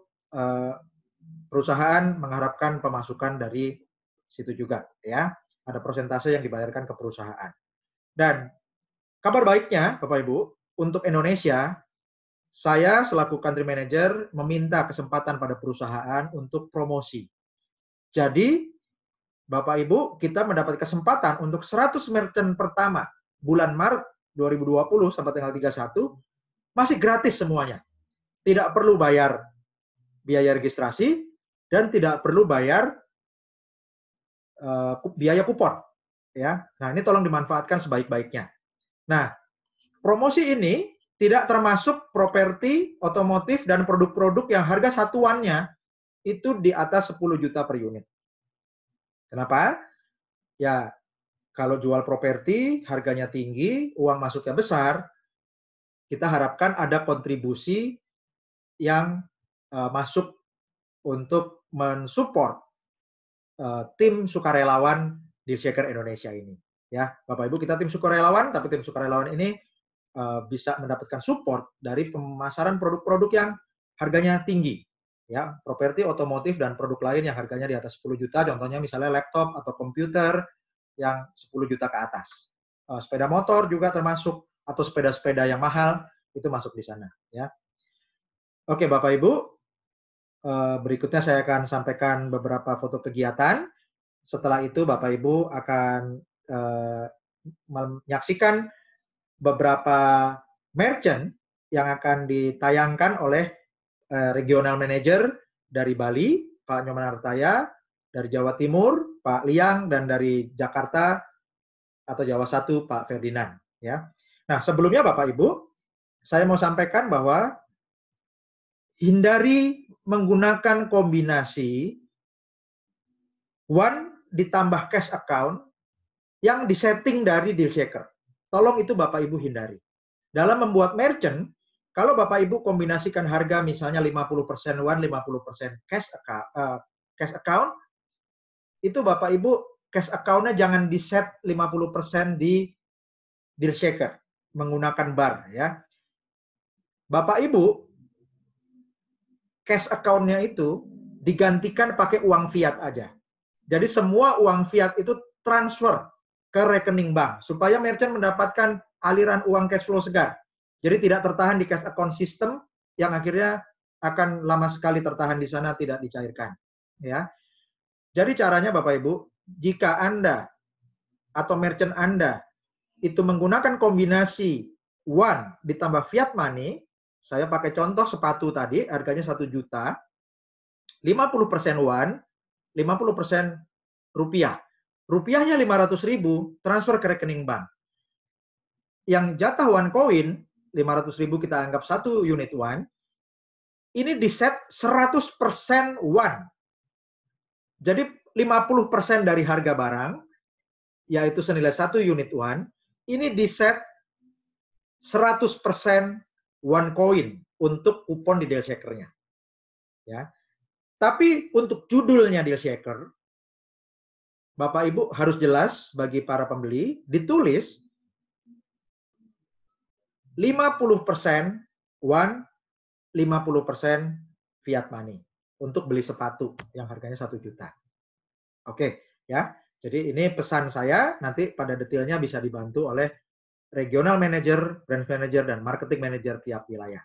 Speaker 1: perusahaan mengharapkan pemasukan dari situ juga, ya. Ada persentase yang dibayarkan ke perusahaan. Dan kabar baiknya, Bapak Ibu, untuk Indonesia, saya selaku country manager meminta kesempatan pada perusahaan untuk promosi. Jadi, Bapak Ibu, kita mendapat kesempatan untuk 100 merchant pertama bulan Maret 2020 sampai tanggal 31 masih gratis semuanya. Tidak perlu bayar biaya registrasi dan tidak perlu bayar biaya kupon. Ya, nah ini tolong dimanfaatkan sebaik-baiknya. Nah, promosi ini tidak termasuk properti, otomotif, dan produk-produk yang harga satuannya itu di atas 10 juta per unit. Kenapa? Ya, kalau jual properti, harganya tinggi, uang masuknya besar, kita harapkan ada kontribusi yang masuk untuk mensupport tim sukarelawan di Shaker Indonesia ini. Ya, Bapak Ibu, kita tim sukarelawan, tapi tim sukarelawan ini bisa mendapatkan support dari pemasaran produk-produk yang harganya tinggi. Ya, properti, otomotif, dan produk lain yang harganya di atas 10 juta, contohnya misalnya laptop atau komputer yang 10 juta ke atas. Sepeda motor juga termasuk, atau sepeda-sepeda yang mahal, itu masuk di sana. Ya. Oke, Bapak Ibu, berikutnya saya akan sampaikan beberapa foto kegiatan. Setelah itu Bapak Ibu akan menyaksikan beberapa merchant yang akan ditayangkan oleh regional manager dari Bali, Pak Nyoman Artaya, dari Jawa Timur, Pak Liang, dan dari Jakarta atau Jawa 1, Pak Ferdinand. Ya. Nah, sebelumnya Bapak Ibu, saya mau sampaikan bahwa hindari menggunakan kombinasi won ditambah cash account yang disetting dari deal shaker. Tolong itu Bapak Ibu hindari. Dalam membuat merchant, kalau Bapak Ibu kombinasikan harga misalnya 50% won, 50% cash account, itu Bapak Ibu cash account-nya jangan di set 50% di deal shaker menggunakan bar ya. Bapak Ibu cash account-nya itu digantikan pakai uang fiat aja. Jadi semua uang fiat itu transfer ke rekening bank supaya merchant mendapatkan aliran uang cash flow segar. Jadi tidak tertahan di cash account system yang akhirnya akan lama sekali tertahan di sana tidak dicairkan. Ya. Jadi caranya Bapak Ibu, jika Anda atau merchant Anda itu menggunakan kombinasi won ditambah fiat money, saya pakai contoh sepatu tadi harganya 1 juta, 50% won, 50% rupiah. Rupiahnya 500.000 transfer ke rekening bank. yang jatah one coin 500.000 kita anggap satu unit one, ini di set 100% one. Jadi 50% dari harga barang, yaitu senilai satu unit one, ini di set 100% one coin untuk kupon di deal shaker-nya. Ya. Tapi untuk judulnya deal shaker, Bapak Ibu harus jelas bagi para pembeli, ditulis 50% one, 50% fiat money untuk beli sepatu yang harganya 1 juta. Oke, ya. Jadi ini pesan saya, nanti pada detailnya bisa dibantu oleh regional manager, brand manager, dan marketing manager tiap wilayah.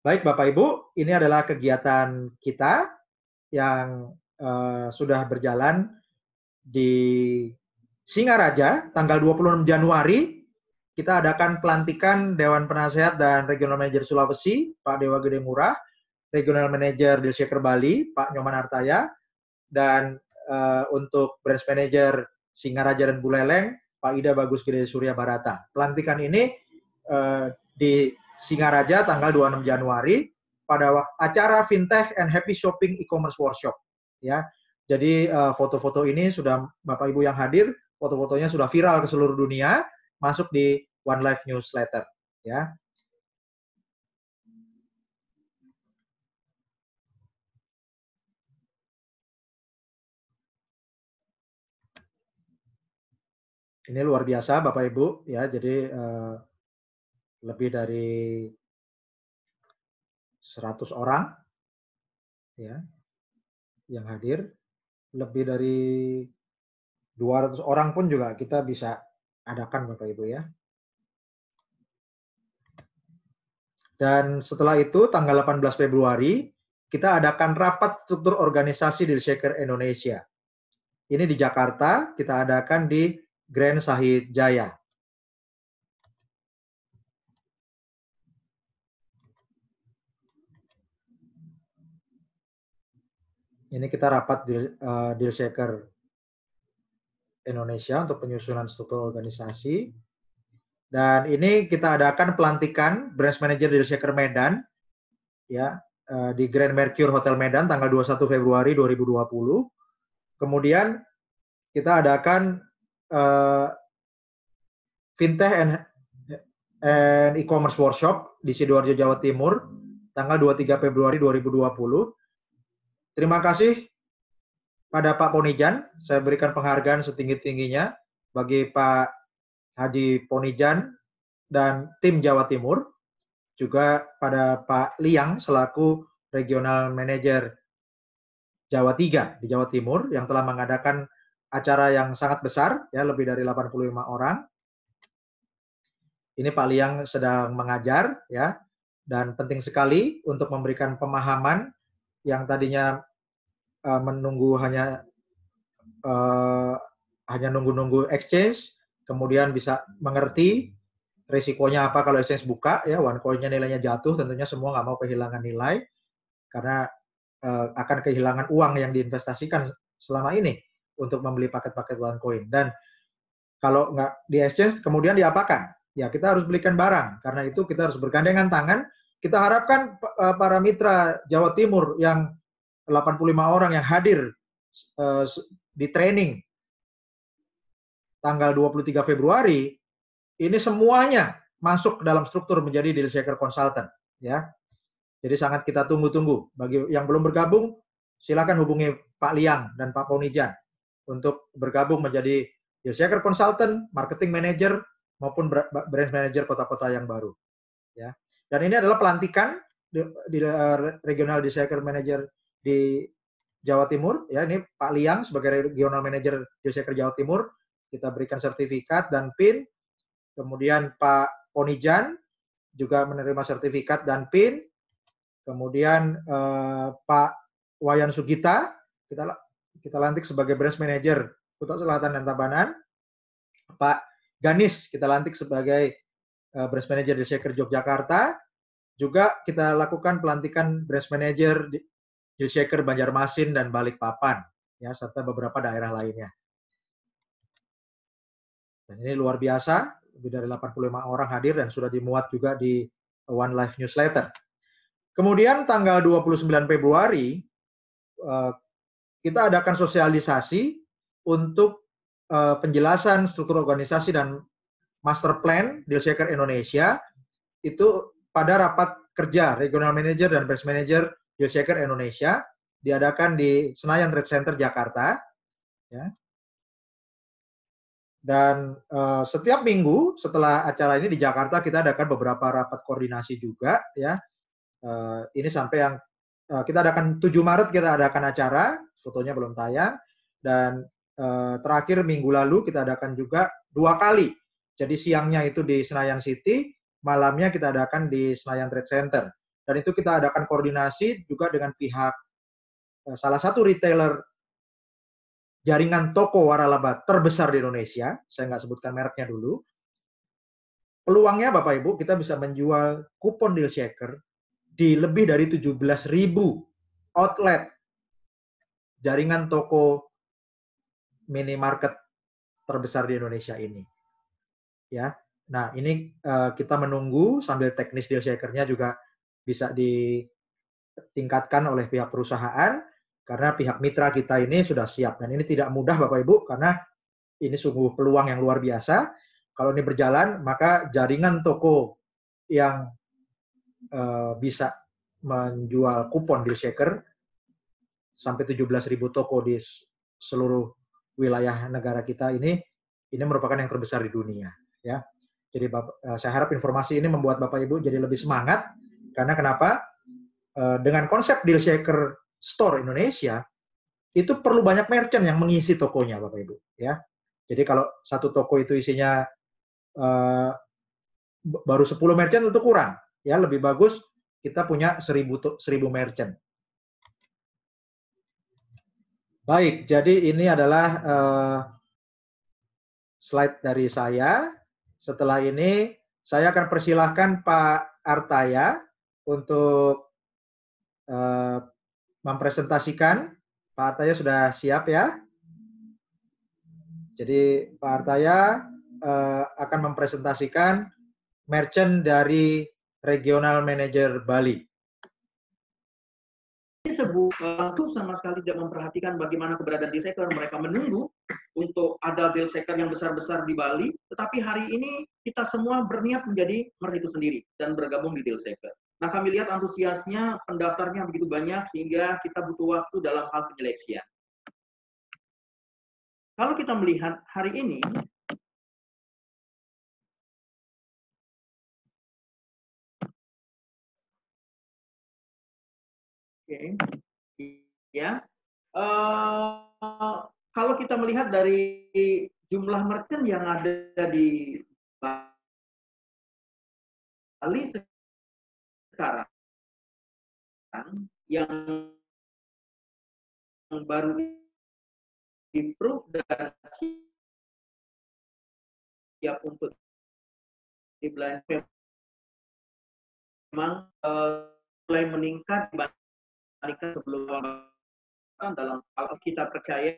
Speaker 1: Baik Bapak Ibu, ini adalah kegiatan kita yang sudah berjalan di Singaraja tanggal 26 Januari. Kita adakan pelantikan Dewan Penasehat dan Regional Manager Sulawesi, Pak Dewa Gede Murah, Regional Manager Deal Shaker Bali, Pak Nyoman Artaya, dan untuk Branch Manager Singaraja dan Buleleng, Pak Ida Bagus Gede Surya Barata. Pelantikan ini di Singaraja tanggal 26 Januari pada acara Fintech and Happy Shopping E-commerce Workshop. Ya, jadi foto-foto ini sudah Bapak Ibu yang hadir, foto-fotonya sudah viral ke seluruh dunia, masuk di One Life Newsletter. Ya. Ini luar biasa Bapak Ibu, ya. Jadi lebih dari 100 orang, ya, yang hadir. Lebih dari 200 orang pun juga kita bisa adakan Bapak Ibu, ya. Dan setelah itu tanggal 18 Februari kita adakan rapat struktur organisasi Deal Shaker Indonesia. Ini di Jakarta, kita adakan di Grand Sahid Jaya. Ini kita rapat Deal Shaker Indonesia untuk penyusunan struktur organisasi. Dan ini kita adakan pelantikan Branch Manager Deal Shaker Medan, ya, di Grand Mercure Hotel Medan tanggal 21 Februari 2020. Kemudian kita adakan Fintech and E-commerce Workshop di Sidoarjo, Jawa Timur tanggal 23 Februari 2020. Terima kasih pada Pak Ponijan, saya berikan penghargaan setinggi-tingginya bagi Pak Haji Ponijan dan tim Jawa Timur, juga pada Pak Liang selaku Regional Manager Jawa 3 di Jawa Timur yang telah mengadakan acara yang sangat besar, ya, lebih dari 85 orang. Ini Pak Liang sedang mengajar, ya, dan penting sekali untuk memberikan pemahaman yang tadinya menunggu hanya nunggu-nunggu exchange, kemudian bisa mengerti risikonya apa kalau exchange buka, ya, one coin-nya nilainya jatuh, tentunya semua nggak mau kehilangan nilai karena akan kehilangan uang yang diinvestasikan selama ini untuk membeli paket-paket one coin. Dan kalau nggak di exchange, kemudian diapakan? Ya, kita harus belikan barang. Karena itu kita harus bergandengan tangan. Kita harapkan para mitra Jawa Timur yang 85 orang yang hadir di training tanggal 23 Februari, ini semuanya masuk dalam struktur menjadi Deal Shaker Consultant, ya. Jadi sangat kita tunggu-tunggu. Bagi yang belum bergabung, silakan hubungi Pak Liang dan Pak Ponijan untuk bergabung menjadi Deal Shaker Consultant, Marketing Manager, maupun Brand Manager kota-kota yang baru. Ya. Dan ini adalah pelantikan di Regional Deal Shaker Manager di Jawa Timur. Ya, ini Pak Liang sebagai Regional Manager Deal Shaker Jawa Timur, kita berikan sertifikat dan PIN. Kemudian Pak Ponijan juga menerima sertifikat dan PIN. Kemudian Pak Wayan Sugita kita lantik sebagai Branch Manager Kutai Selatan dan Tabanan. Pak Ganis kita lantik sebagai Branch Manager di Shaker Yogyakarta. Juga kita lakukan pelantikan Branch Manager di Shaker Banjarmasin dan Balikpapan, ya, serta beberapa daerah lainnya. Dan ini luar biasa, lebih dari 85 orang hadir dan sudah dimuat juga di One Life Newsletter. Kemudian tanggal 29 Februari kita adakan sosialisasi untuk penjelasan struktur organisasi dan master plan Dealshaker Indonesia itu pada rapat kerja Regional Manager dan Branch Manager Dealshaker Indonesia diadakan di Senayan Trade Center Jakarta. Ya. Dan setiap minggu setelah acara ini di Jakarta kita adakan beberapa rapat koordinasi juga, ya. Ini sampai yang kita adakan 7 Maret kita adakan acara, fotonya belum tayang, dan terakhir minggu lalu kita adakan juga 2 kali. Jadi siangnya itu di Senayan City, malamnya kita adakan di Senayan Trade Center. Dan itu kita adakan koordinasi juga dengan pihak salah satu retailer jaringan toko waralaba terbesar di Indonesia, saya nggak sebutkan mereknya dulu. Peluangnya Bapak Ibu, kita bisa menjual kupon Dealshaker di lebih dari 17.000 outlet jaringan toko minimarket terbesar di Indonesia ini. Ya, nah ini kita menunggu sambil teknis Dealshaker-nya juga bisa ditingkatkan oleh pihak perusahaan. Karena pihak mitra kita ini sudah siap. Dan ini tidak mudah Bapak Ibu, karena ini sungguh peluang yang luar biasa. Kalau ini berjalan, maka jaringan toko yang bisa menjual kupon Dealshaker sampai 17.000 toko di seluruh wilayah negara kita ini merupakan yang terbesar di dunia. Ya. Jadi saya harap informasi ini membuat Bapak Ibu jadi lebih semangat. Karena kenapa? Dengan konsep Dealshaker Store Indonesia, itu perlu banyak merchant yang mengisi tokonya, Bapak Ibu. Ya. Jadi kalau satu toko itu isinya baru 10 merchant itu kurang. Ya, lebih bagus kita punya 1.000 merchant. Baik, jadi ini adalah slide dari saya. Setelah ini saya akan persilahkan Pak Artaya untuk mempresentasikan. Pak Artaya sudah siap ya? Jadi Pak Artaya akan mempresentasikan merchant dari Regional Manager Bali.
Speaker 2: Ini sebuah itu sama sekali tidak memperhatikan bagaimana keberadaan Dealshaker. Mereka menunggu untuk ada Dealshaker yang besar-besar di Bali, tetapi hari ini kita semua berniat menjadi merchant itu sendiri dan bergabung di Dealshaker. Nah, kami lihat antusiasnya, pendaftarnya begitu banyak sehingga kita butuh waktu dalam hal penyeleksian. Kalau kita melihat hari ini, ya, kalau kita melihat dari jumlah merchant yang ada di Bali sekarang, yang baru di-approve dan siap untuk dibelanja, memang mulai meningkat dibandingkan sebelumnya. Dalam hal kita percaya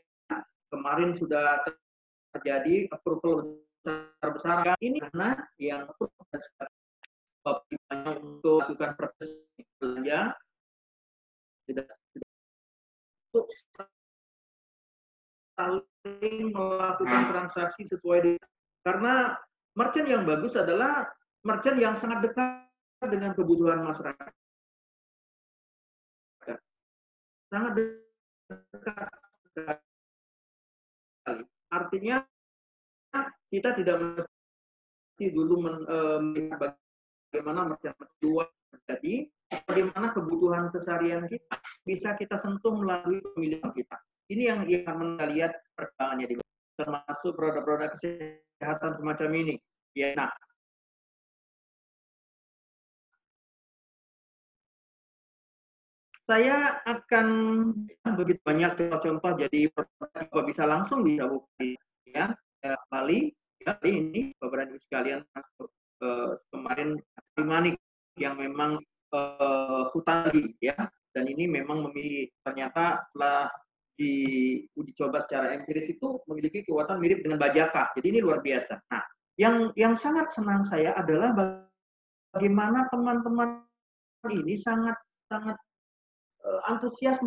Speaker 2: kemarin sudah terjadi approval besar-besaran ini karena yang untuk melakukan proses belanja untuk saling melakukan transaksi sesuai dengan, karena merchant yang bagus adalah merchant yang sangat dekat dengan kebutuhan masyarakat, sangat dekat. Artinya kita tidak mesti dulu melihat bagaimana merchant luar terjadi, bagaimana kebutuhan keseharian kita bisa kita sentuh melalui pemilihan kita. Ini yang akan kita lihat perkembangannya di termasuk produk-produk kesehatan semacam ini. Ya, nah, saya akan begitu banyak contoh, jadi bisa langsung dilakukan ya, Bali. Ya, ini beberapa sekalian masuk kemarin Manik yang memang hutan ya, dan ini memang memilih ternyata setelah diuji coba secara empiris itu memiliki kekuatan mirip dengan bajaka. Jadi ini luar biasa. Nah, Yang sangat senang saya adalah bagaimana teman-teman ini sangat sangat antusias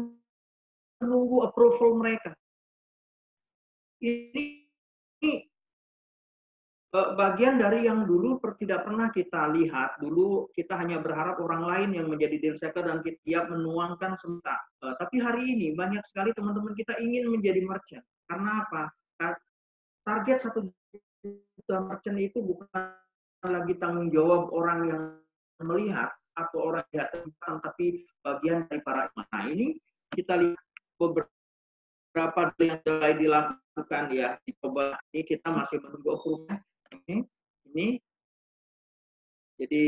Speaker 2: menunggu approval mereka. Ini bagian dari yang dulu tidak pernah kita lihat. Dulu kita hanya berharap orang lain yang menjadi deal shaker dan kita menuangkan semata. Tapi hari ini banyak sekali teman-teman kita ingin menjadi merchant. Karena apa? Target 1 juta merchant itu bukan lagi tanggung jawab orang yang melihat atau orang yang tempatan, tapi bagian dari para imam. Nah, ini kita lihat beberapa yang mulai dilakukan ya. Coba ini kita masih menunggu approval. Ini jadi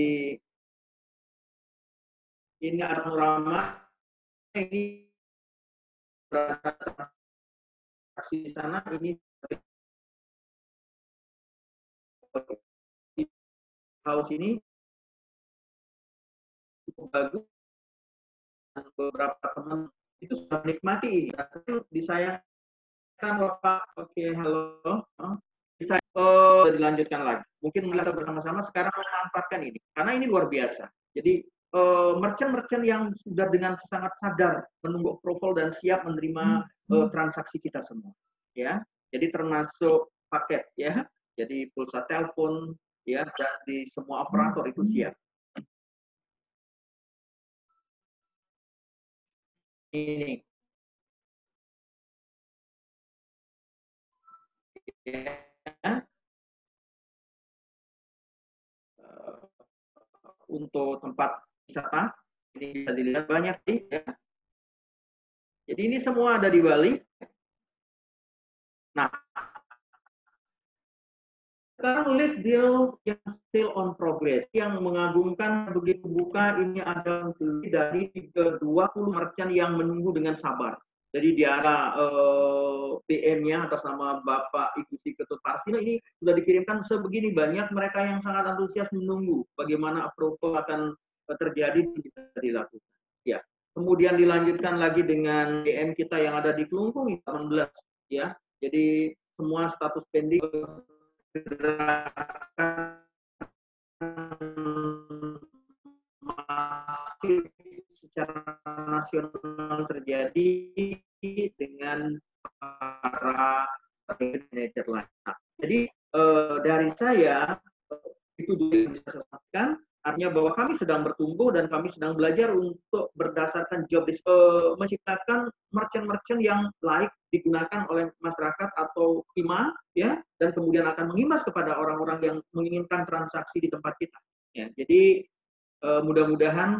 Speaker 2: ini ada panorama, ini di sana, ini house ini cukup bagus dan beberapa teman itu sudah menikmati ini. Disayangkan Bapak, oke, halo, bisa dilanjutkan lagi. Mungkin kita bersama-sama sekarang memanfaatkan ini karena ini luar biasa. Jadi merchant-merchant yang sudah dengan sangat sadar menunggu approval dan siap menerima transaksi kita semua, ya. Jadi termasuk paket, ya. Jadi pulsa telepon, ya, dan di semua operator itu siap. Ini, ya. Untuk tempat wisata ini bisa dilihat banyak sih, ya. Jadi ini semua ada di Bali. Nah, sekarang list deal yang still on progress. Yang mengagumkan begitu buka ini ada lebih dari 20 merchant yang menunggu dengan sabar. Jadi di arah PM-nya atas nama Bapak Ibu Si Ketut Parsino ini sudah dikirimkan sebegini banyak mereka yang sangat antusias menunggu bagaimana approval akan terjadi bisa dilakukan. Ya. Kemudian dilanjutkan lagi dengan DM kita yang ada di Kelungkung 18, ya. Jadi semua status pending masih secara nasional terjadi dengan para manajer lain. Jadi dari saya itu dulu yang bisa saya sampaikan. Artinya bahwa kami sedang bertumbuh dan kami sedang belajar untuk berdasarkan job menciptakan merchant-merchant yang layak digunakan oleh masyarakat atau IMA, ya, dan kemudian akan mengimbas kepada orang-orang yang menginginkan transaksi di tempat kita. Ya, jadi mudah-mudahan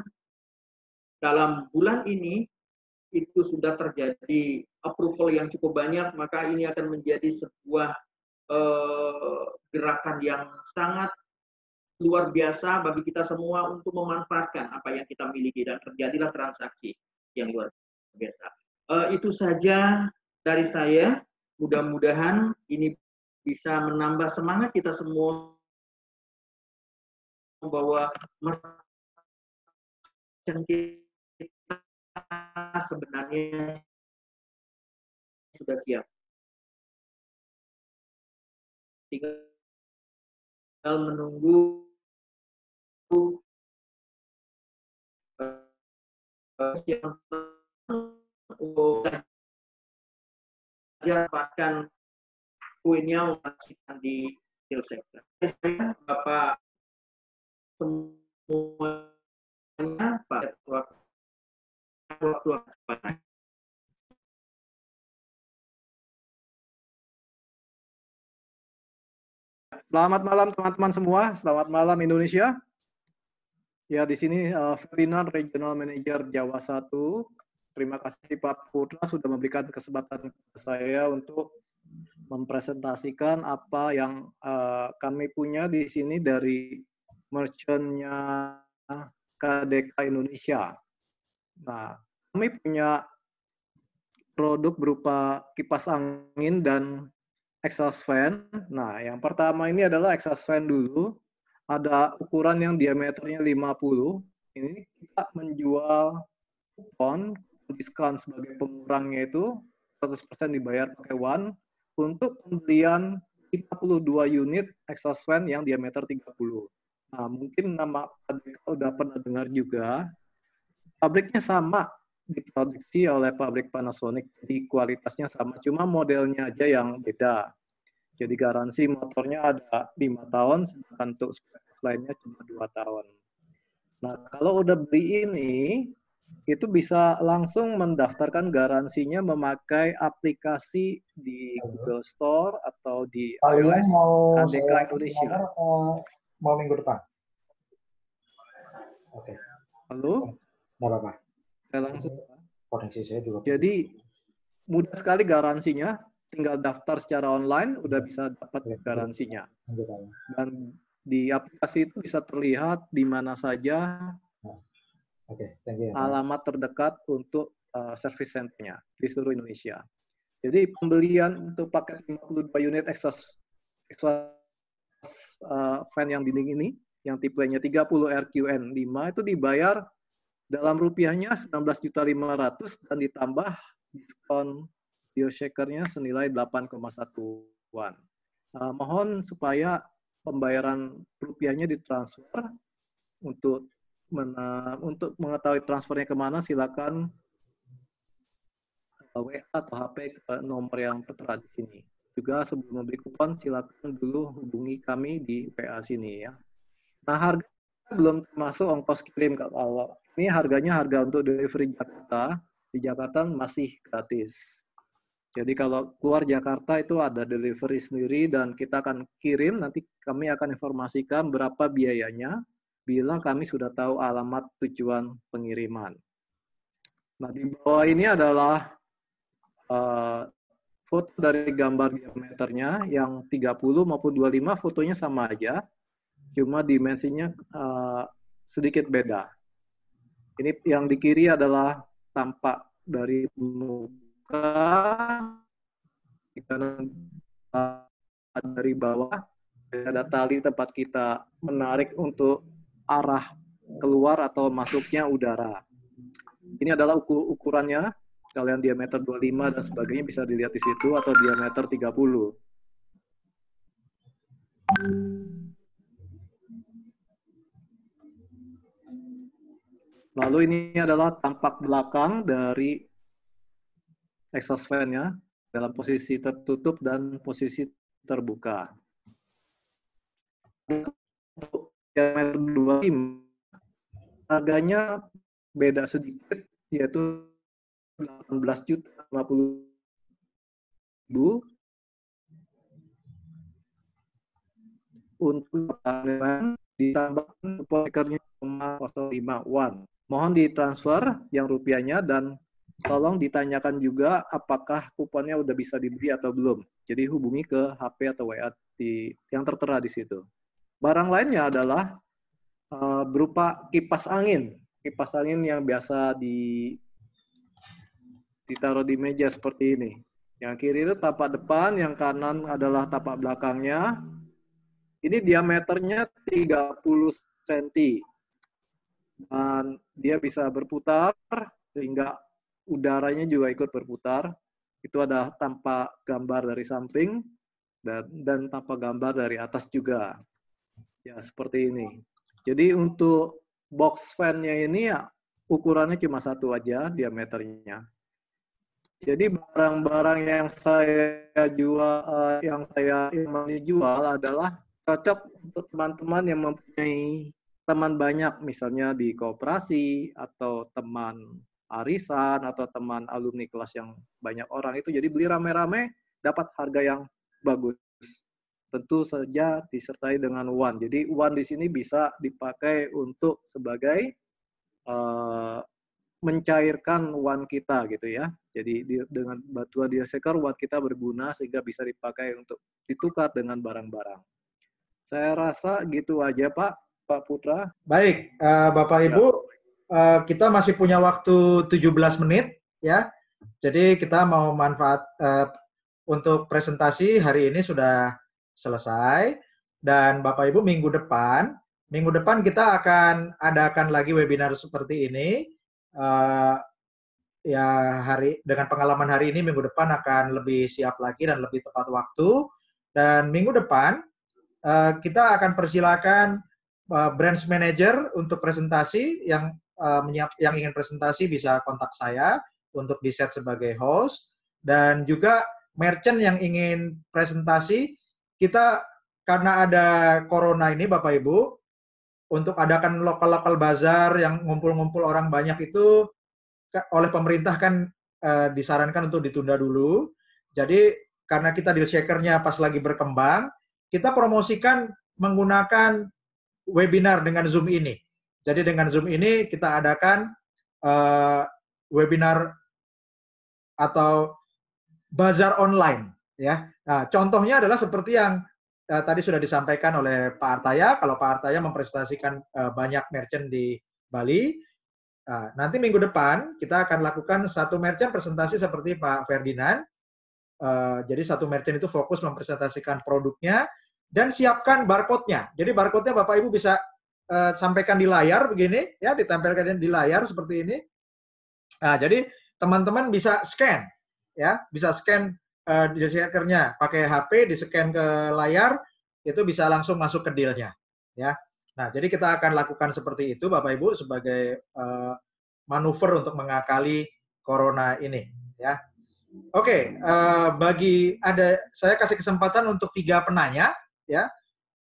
Speaker 2: dalam bulan ini itu sudah terjadi approval yang cukup banyak, maka ini akan menjadi sebuah gerakan yang sangat luar biasa bagi kita semua untuk memanfaatkan apa yang kita miliki dan terjadilah transaksi yang luar biasa. Itu saja dari saya. Mudah-mudahan ini bisa menambah semangat kita semua bahwa merchant kita sebenarnya sudah siap. Tinggal menunggu dapatkan poinnya untuk di deal sector. Saya Bapak semuanya pada waktu.
Speaker 3: Selamat malam teman-teman semua. Selamat malam Indonesia. Ya, di sini Ferdinand, Regional Manager Jawa 1. Terima kasih Pak Putra sudah memberikan kesempatan kepada saya untuk mempresentasikan apa yang kami punya di sini dari merchant-nya KDK Indonesia. Nah, kami punya produk berupa kipas angin dan exhaust fan. Nah, yang pertama ini adalah exhaust fan dulu. Ada ukuran yang diameternya 50. Ini kita menjual kupon diskon sebagai pengurangnya itu 100% dibayar pakai one untuk pembelian 52 unit exhaust fan yang diameter 30. Nah, mungkin nama udah pernah dengar juga. Pabriknya sama, diproduksi oleh pabrik Panasonic, jadi kualitasnya sama, cuma modelnya aja yang beda. Jadi garansi motornya ada 5 tahun, sedangkan untuk spek lainnya cuma 2 tahun. Nah, kalau udah beli ini, itu bisa langsung mendaftarkan garansinya memakai aplikasi di Google Store atau di
Speaker 1: Kalian
Speaker 3: iOS
Speaker 1: mau
Speaker 3: KDK
Speaker 1: saya
Speaker 3: Indonesia.
Speaker 1: mau minggu depan? Oke.
Speaker 3: Halo?
Speaker 1: Nggak apa-apa.
Speaker 3: Saya langsung.
Speaker 1: Koneksi saya juga.
Speaker 3: Jadi mudah sekali garansinya, tinggal daftar secara online, udah bisa dapat garansinya. Dan di aplikasi itu bisa terlihat di mana saja alamat terdekat untuk service center-nya di seluruh Indonesia. Jadi pembelian untuk paket 52 unit exhaust fan yang dinding ini, yang tipenya 30 RQN 5 itu dibayar dalam rupiahnya 19.500.000 dan ditambah diskon bioshakernya senilai 8,1-an. Mohon supaya pembayaran rupiahnya ditransfer. Untuk mengetahui transfernya kemana, silakan WA atau HP ke nomor yang tertera di sini. Juga sebelum membeli kupon, silakan dulu hubungi kami di WA sini ya. Nah, harga belum termasuk ongkos kirim. Kalau ini harganya harga untuk delivery Jakarta, di Jakarta masih gratis. Jadi kalau keluar Jakarta itu ada delivery sendiri dan kita akan kirim, nanti kami akan informasikan berapa biayanya, bila kami sudah tahu alamat tujuan pengiriman. Nah, di bawah ini adalah foto dari gambar diameternya, yang 30 maupun 25 fotonya sama aja, cuma dimensinya sedikit beda. Ini yang di kiri adalah tampak dari muka, di kanan dari bawah, ada tali tempat kita menarik untuk arah keluar atau masuknya udara. Ini adalah ukurannya. Kalian diameter 25 dan sebagainya bisa dilihat di situ, atau diameter 30. Lalu ini adalah tampak belakang dari exhaust fan-nya dalam posisi tertutup dan posisi terbuka. Untuk diameter 25, harganya beda sedikit, yaitu 18.050.000 untuk ditambahkan pokernya 0,05 mohon ditransfer yang rupiahnya, dan tolong ditanyakan juga apakah kuponnya udah bisa dibeli atau belum. Jadi hubungi ke HP atau WA yang tertera di situ. Barang lainnya adalah berupa kipas angin yang biasa ditaruh di meja seperti ini. Yang kiri itu tapak depan, yang kanan adalah tapak belakangnya. Ini diameternya 30 cm. Dan dia bisa berputar, sehingga udaranya juga ikut berputar. Itu ada tampak gambar dari samping, dan tampak gambar dari atas juga. Ya, seperti ini. Jadi untuk box fan-nya ini ya, ukurannya cuma satu aja diameternya. Jadi barang-barang yang saya jual, yang jual adalah cocok untuk teman-teman yang mempunyai teman banyak, misalnya di koperasi atau teman arisan atau teman alumni kelas yang banyak orang itu. Jadi beli rame-rame dapat harga yang bagus. Tentu saja disertai dengan uang. Jadi uang di sini bisa dipakai untuk sebagai mencairkan uang kita gitu ya. Jadi dengan bantuan diaseker uang kita berguna sehingga bisa dipakai untuk ditukar dengan barang-barang. Saya rasa gitu aja Pak Putra.
Speaker 1: Baik, Bapak Ibu, kita masih punya waktu 17 menit ya. Jadi kita mau manfaat untuk presentasi hari ini sudah selesai, dan Bapak Ibu minggu depan kita akan adakan lagi webinar seperti ini. Ya dengan pengalaman hari ini, minggu depan akan lebih siap lagi dan lebih tepat waktu. Dan minggu depan kita akan persilakan branch manager untuk presentasi yang ingin presentasi bisa kontak saya untuk di set sebagai host, dan juga merchant yang ingin presentasi kita karena ada corona ini Bapak Ibu untuk adakan lokal bazar yang ngumpul-ngumpul orang banyak itu oleh pemerintah kan disarankan untuk ditunda dulu. Jadi karena kita deal shaker-nya pas lagi berkembang, kita promosikan menggunakan webinar dengan Zoom ini. Jadi dengan Zoom ini kita adakan webinar atau bazar online, ya. Nah, contohnya adalah seperti yang tadi sudah disampaikan oleh Pak Artaya. Kalau Pak Artaya mempresentasikan banyak merchant di Bali, nanti minggu depan kita akan lakukan satu merchant presentasi seperti Pak Ferdinand. Jadi satu merchant itu fokus mempresentasikan produknya dan siapkan barcode-nya. Jadi barcode-nya Bapak Ibu bisa sampaikan di layar begini, ya, ditempelkan di layar seperti ini. Nah, jadi teman-teman bisa scan, ya, bisa scan deal shaker-nya pakai HP, di-scan ke layar, itu bisa langsung masuk ke deal-nya, ya. Nah, jadi kita akan lakukan seperti itu, Bapak Ibu, sebagai manuver untuk mengakali corona ini, ya. Oke, saya kasih kesempatan untuk 3 penanya, ya.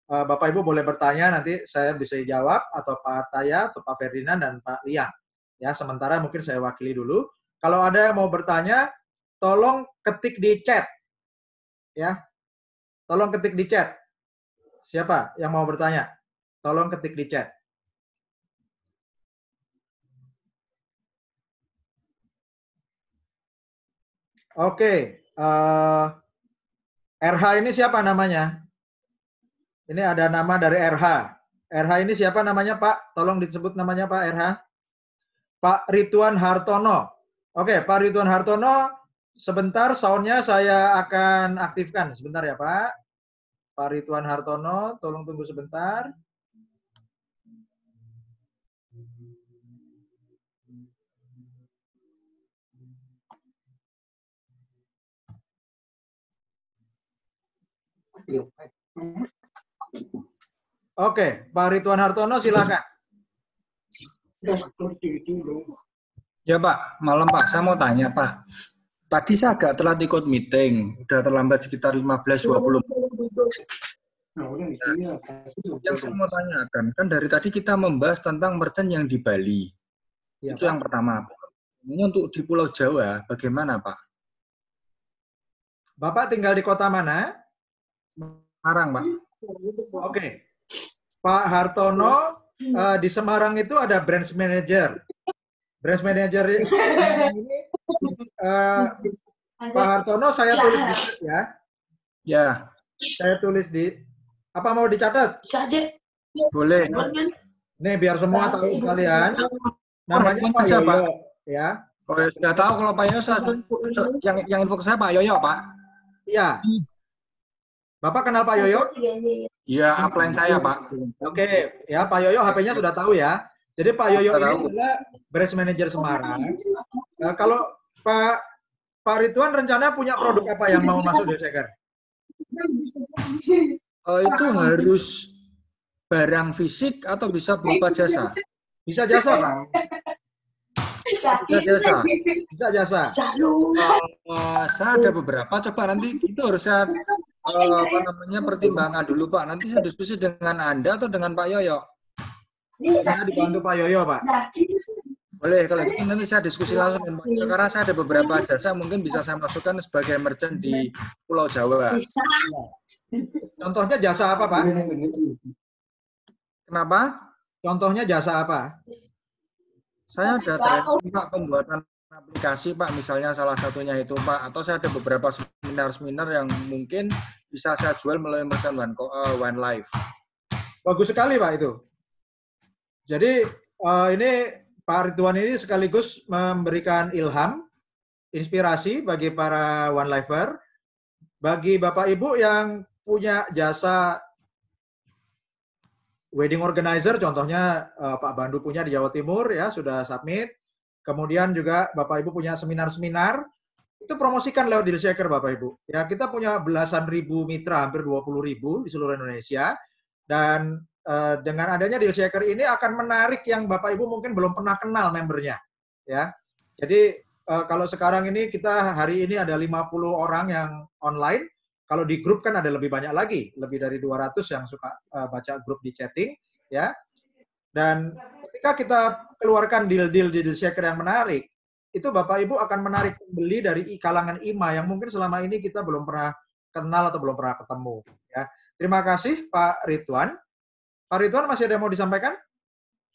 Speaker 1: Bapak Ibu boleh bertanya, nanti saya bisa jawab, atau Pak Taya, atau Pak Ferdinand, dan Pak Liang. Ya, sementara mungkin saya wakili dulu. Kalau ada yang mau bertanya, tolong ketik di chat. Ya, tolong ketik di chat. Siapa yang mau bertanya? Tolong ketik di chat. Oke, RH ini siapa namanya? Ini ada nama dari RH. RH ini siapa namanya, Pak? Tolong disebut namanya, Pak RH. Pak Ridwan Hartono. Oke, Pak Ridwan Hartono, sebentar soundnya saya akan aktifkan. Sebentar ya, Pak. Pak Ridwan Hartono, tolong tunggu sebentar. Oke, Pak Ridwan Hartono, silakan.
Speaker 4: Ya Pak, malam Pak, saya mau tanya Pak. Tadi saya agak telat ikut meeting, udah terlambat sekitar 15-20 menit. Yang saya mau tanyakan, kan dari tadi kita membahas tentang merchant yang di Bali. Ya, itu Pak. Yang pertama. Ini untuk di Pulau Jawa, bagaimana Pak?
Speaker 1: Bapak tinggal di kota mana?
Speaker 4: Semarang Pak.
Speaker 1: Oke. Pak Hartono, di Semarang itu ada branch manager. Branch manager ini Pak Hartono saya tulis di chat ya.
Speaker 4: Ya.
Speaker 1: Saya tulis di, apa mau dicatat?
Speaker 4: Boleh.
Speaker 1: Nih biar semua tahu sekalian. Namanya Pak Yoyo, ya.
Speaker 4: Oh, ya, sudah tahu kalau Pak Yoyo, yang info ke saya Pak Yoyo, Pak.
Speaker 1: Iya. Bapak kenal Pak Yoyo?
Speaker 4: Iya, upline saya, Pak.
Speaker 1: Oke, ya Pak Yoyo HP-nya sudah tahu ya. Jadi Pak Yoyo ini adalah branch manager Semarang. Kalau Pak Ridwan rencana punya produk apa yang mau masuk di Shaker?
Speaker 4: Itu harus barang fisik atau bisa berupa jasa?
Speaker 1: Bisa jasa, Pak.
Speaker 4: Bisa jasa.
Speaker 1: Bisa jasa.
Speaker 4: Saya ada beberapa. Coba nanti itu harus saya pertimbangkan dulu, Pak. Nanti saya diskusi dengan Anda atau dengan Pak Yoyo.
Speaker 1: Saya dibantu Pak Yoyo, Pak.
Speaker 4: Boleh, kalau gitu nanti saya diskusi langsung dengan Pak Yoyo. Karena saya ada beberapa jasa mungkin bisa saya masukkan sebagai merchant di Pulau Jawa.
Speaker 1: Contohnya jasa apa, Pak?
Speaker 4: Kenapa?
Speaker 1: Contohnya jasa apa?
Speaker 4: Saya ada training Pak pembuatan aplikasi Pak, misalnya salah satunya itu Pak, atau saya ada beberapa seminar-seminar yang mungkin bisa saya jual melalui merchant One Life.
Speaker 1: Bagus sekali Pak itu. Jadi ini Pak Ridwan ini sekaligus memberikan ilham, inspirasi bagi para One Lifer, bagi Bapak Ibu yang punya jasa wedding organizer, contohnya Pak Bandu punya di Jawa Timur ya, sudah submit. Kemudian juga Bapak Ibu punya seminar-seminar, itu promosikan lewat deal shaker Bapak Ibu. Ya, kita punya belasan ribu mitra, hampir 20.000 di seluruh Indonesia. Dan dengan adanya deal shaker ini akan menarik yang Bapak Ibu mungkin belum pernah kenal membernya. Ya. Jadi kalau sekarang ini kita hari ini ada 50 orang yang online. Kalau di grup kan ada lebih banyak lagi, lebih dari 200 yang suka baca grup di chatting, ya. Dan ketika kita keluarkan deal-deal di deal shaker yang menarik, itu Bapak Ibu akan menarik pembeli dari kalangan IMA yang mungkin selama ini kita belum pernah kenal atau belum pernah ketemu. Ya. Terima kasih Pak Ridwan. Pak Ridwan masih ada yang mau disampaikan?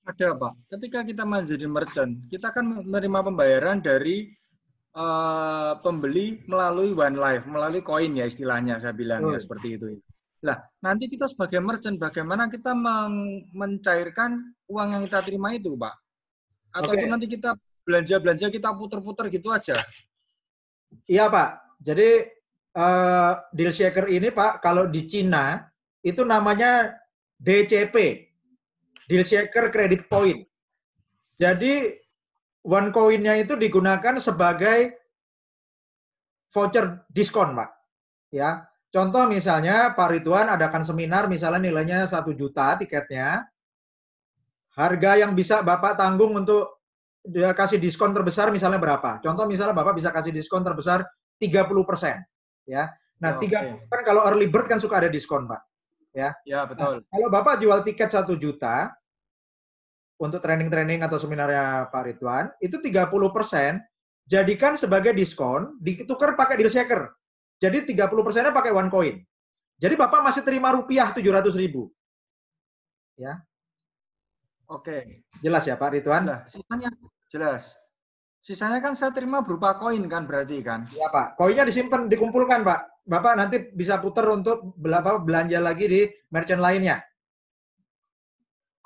Speaker 4: Ada Pak. Ketika kita menjadi merchant, kita kan menerima pembayaran dari pembeli melalui One Life, melalui koin ya istilahnya saya bilang ya seperti itu. Nah, nanti kita sebagai merchant bagaimana kita mencairkan uang yang kita terima itu, Pak? Atau itu nanti kita belanja-belanja kita puter-puter gitu aja?
Speaker 1: Iya, Pak. Jadi deal shaker ini, Pak, kalau di Cina itu namanya DCP, deal shaker credit point. Jadi one coin-nya itu digunakan sebagai voucher diskon, Pak. Ya, contoh misalnya Pak Ridwan adakan seminar, misalnya nilainya 1 juta tiketnya, harga yang bisa Bapak tanggung untuk dia kasih diskon terbesar misalnya berapa? Contoh misalnya Bapak bisa kasih diskon terbesar 30%, ya. Nah, kan kalau early bird kan suka ada diskon, Pak. Ya.
Speaker 4: Ya, betul.
Speaker 1: Nah, kalau Bapak jual tiket 1 juta untuk training-training atau seminarnya Pak Ridwan, itu 30% jadikan sebagai diskon, ditukar pakai deal shaker. Jadi 30%-nya pakai one coin. Jadi Bapak masih terima rupiah 700.000. Ya.
Speaker 4: Oke.
Speaker 1: Jelas ya Pak Ridwan?
Speaker 4: Nah, sisanya jelas. Sisanya kan saya terima berupa koin kan berarti kan?
Speaker 1: Iya Pak. Koinnya disimpan, dikumpulkan Pak. Bapak nanti bisa putar untuk belanja lagi di merchant lainnya.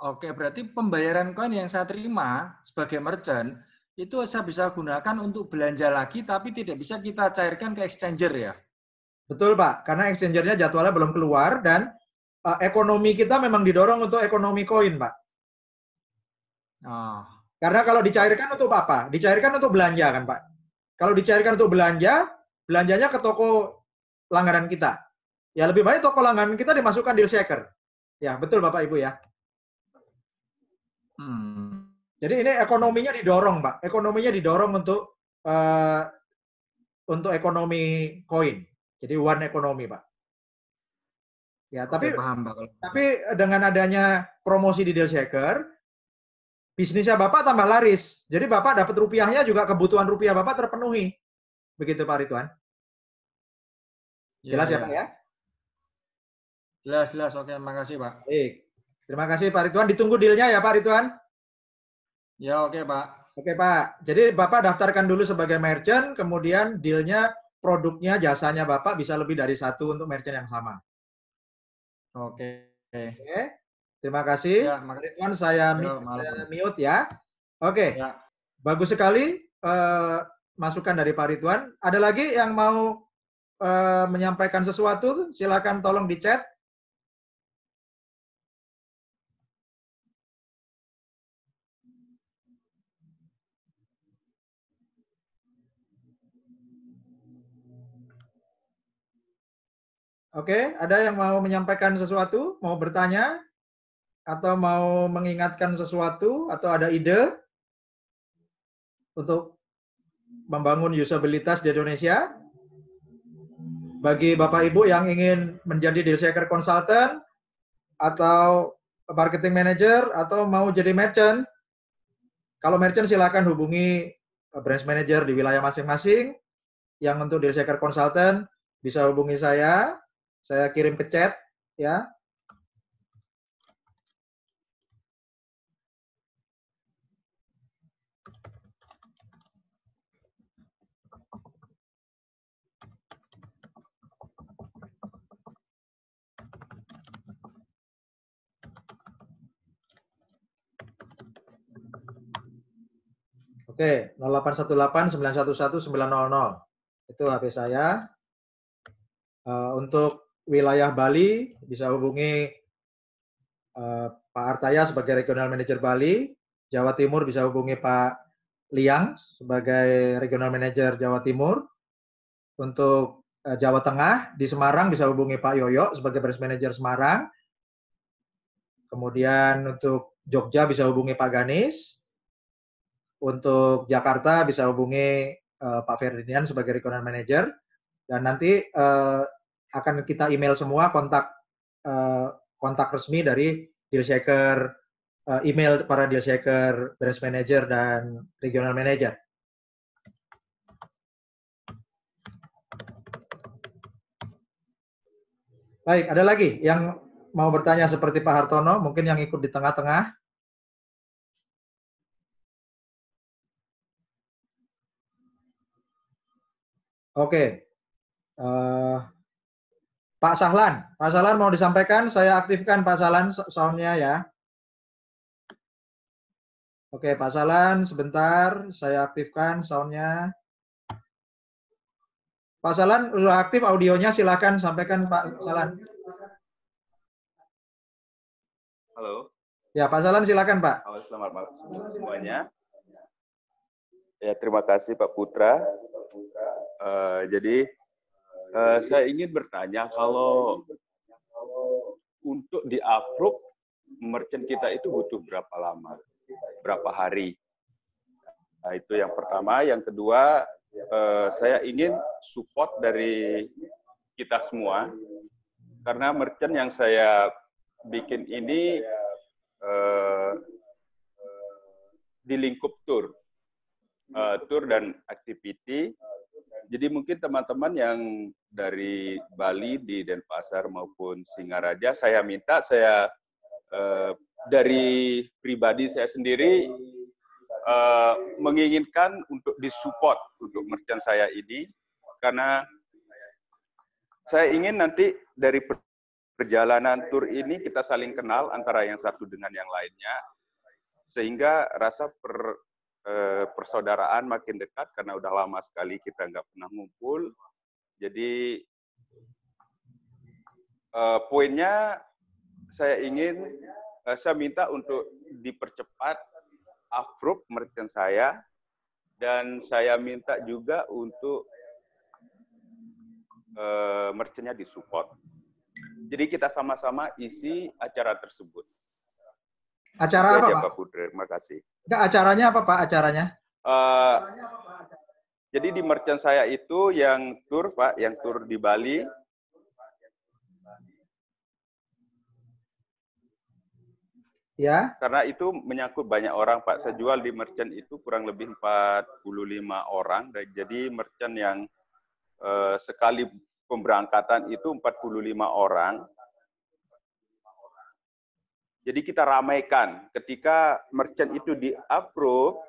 Speaker 4: Oke, berarti pembayaran koin yang saya terima sebagai merchant itu saya bisa gunakan untuk belanja lagi tapi tidak bisa kita cairkan ke exchanger ya?
Speaker 1: Betul Pak, karena exchangernya jadwalnya belum keluar dan ekonomi kita memang didorong untuk ekonomi koin Pak.
Speaker 4: Oh.
Speaker 1: Karena kalau dicairkan untuk apa? Dicairkan untuk belanja kan Pak. Kalau dicairkan untuk belanja, belanjanya ke toko langganan kita. Ya lebih baik toko langganan kita dimasukkan deal shaker. Ya betul Bapak Ibu ya. Jadi ini ekonominya didorong Pak. Ekonominya didorong untuk ekonomi koin. Jadi one ekonomi Pak. Ya,
Speaker 4: Oke, paham Pak.
Speaker 1: Tapi dengan adanya promosi di deal shaker, bisnisnya Bapak tambah laris. Jadi Bapak dapat rupiahnya juga kebutuhan rupiah Bapak terpenuhi. Begitu Pak Ridwan. Jelas ya Pak ya?
Speaker 4: Jelas. Oke, makasih Pak.
Speaker 1: Baik. Terima kasih Pak Ridwan. Ditunggu dealnya ya Pak Ridwan.
Speaker 4: Ya, oke Pak.
Speaker 1: Oke Pak. Jadi Bapak daftarkan dulu sebagai merchant, kemudian dealnya, produknya, jasanya Bapak bisa lebih dari satu untuk merchant yang sama.
Speaker 4: Oke.
Speaker 1: Oke. Terima kasih.
Speaker 4: Ya,
Speaker 1: Pak Ridwan, saya mute ya. Oke.
Speaker 4: Ya.
Speaker 1: Bagus sekali masukan dari Pak Ridwan. Ada lagi yang mau menyampaikan sesuatu? Silakan tolong di chat. Oke, ada yang mau menyampaikan sesuatu, mau bertanya, atau mau mengingatkan sesuatu, atau ada ide untuk membangun usabilitas di Indonesia? Bagi Bapak Ibu yang ingin menjadi deal shaker consultant, atau marketing manager, atau mau jadi merchant, kalau merchant silakan hubungi branch manager di wilayah masing-masing. Yang untuk deal shaker consultant bisa hubungi saya kirim ke chat ya. Oke, 0818911900. Itu HP saya. Untuk wilayah Bali bisa hubungi Pak Artaya sebagai Regional Manager Bali. Jawa Timur bisa hubungi Pak Liang sebagai Regional Manager Jawa Timur. Untuk Jawa Tengah, di Semarang bisa hubungi Pak Yoyo sebagai Branch Manager Semarang. Kemudian untuk Jogja bisa hubungi Pak Ganis. Untuk Jakarta bisa hubungi Pak Ferdinand sebagai Regional Manager. Dan nanti akan kita email semua kontak resmi dari deal shaker, email para deal shaker, branch manager, dan regional manager. Baik, ada lagi yang mau bertanya seperti Pak Hartono, mungkin yang ikut di tengah-tengah. Oke. Pak Sahlan mau disampaikan, saya aktifkan Pak Sahlan soundnya ya. Oke, Pak Sahlan, sebentar, saya aktifkan soundnya. Pak Sahlan, sudah aktif audionya, silakan sampaikan Pak Sahlan.
Speaker 5: Halo.
Speaker 1: Ya, Pak Sahlan silakan Pak.
Speaker 5: Halo, selamat malam semuanya. Ya, terima kasih Pak Putra. Jadi saya ingin bertanya, kalau untuk di-approve merchant kita itu butuh berapa lama? Berapa hari? Nah, itu yang pertama. Yang kedua, saya ingin support dari kita semua, karena merchant yang saya bikin ini di lingkup tour dan activity. Jadi mungkin teman-teman yang dari Bali, di Denpasar maupun Singaraja, saya minta dari pribadi saya sendiri menginginkan untuk disupport untuk merchant saya ini, karena saya ingin nanti dari perjalanan tour ini kita saling kenal antara yang satu dengan yang lainnya, sehingga rasa persaudaraan makin dekat, karena udah lama sekali kita nggak pernah ngumpul. Jadi poinnya saya minta untuk dipercepat approve merchant saya, dan saya minta juga untuk merchantnya disupport. Jadi kita sama-sama isi acara tersebut.
Speaker 1: Acara apa,
Speaker 5: Pak Putri? Terima kasih.
Speaker 1: Enggak, acaranya apa Pak? Acaranya?
Speaker 5: Jadi di merchant saya itu yang tour Pak, yang tour di Bali.
Speaker 1: Ya.
Speaker 5: Karena itu menyangkut banyak orang Pak. Saya jual di merchant itu kurang lebih 45 orang. Jadi merchant yang sekali pemberangkatan itu 45 orang. Jadi kita ramaikan, ketika merchant itu di-approve,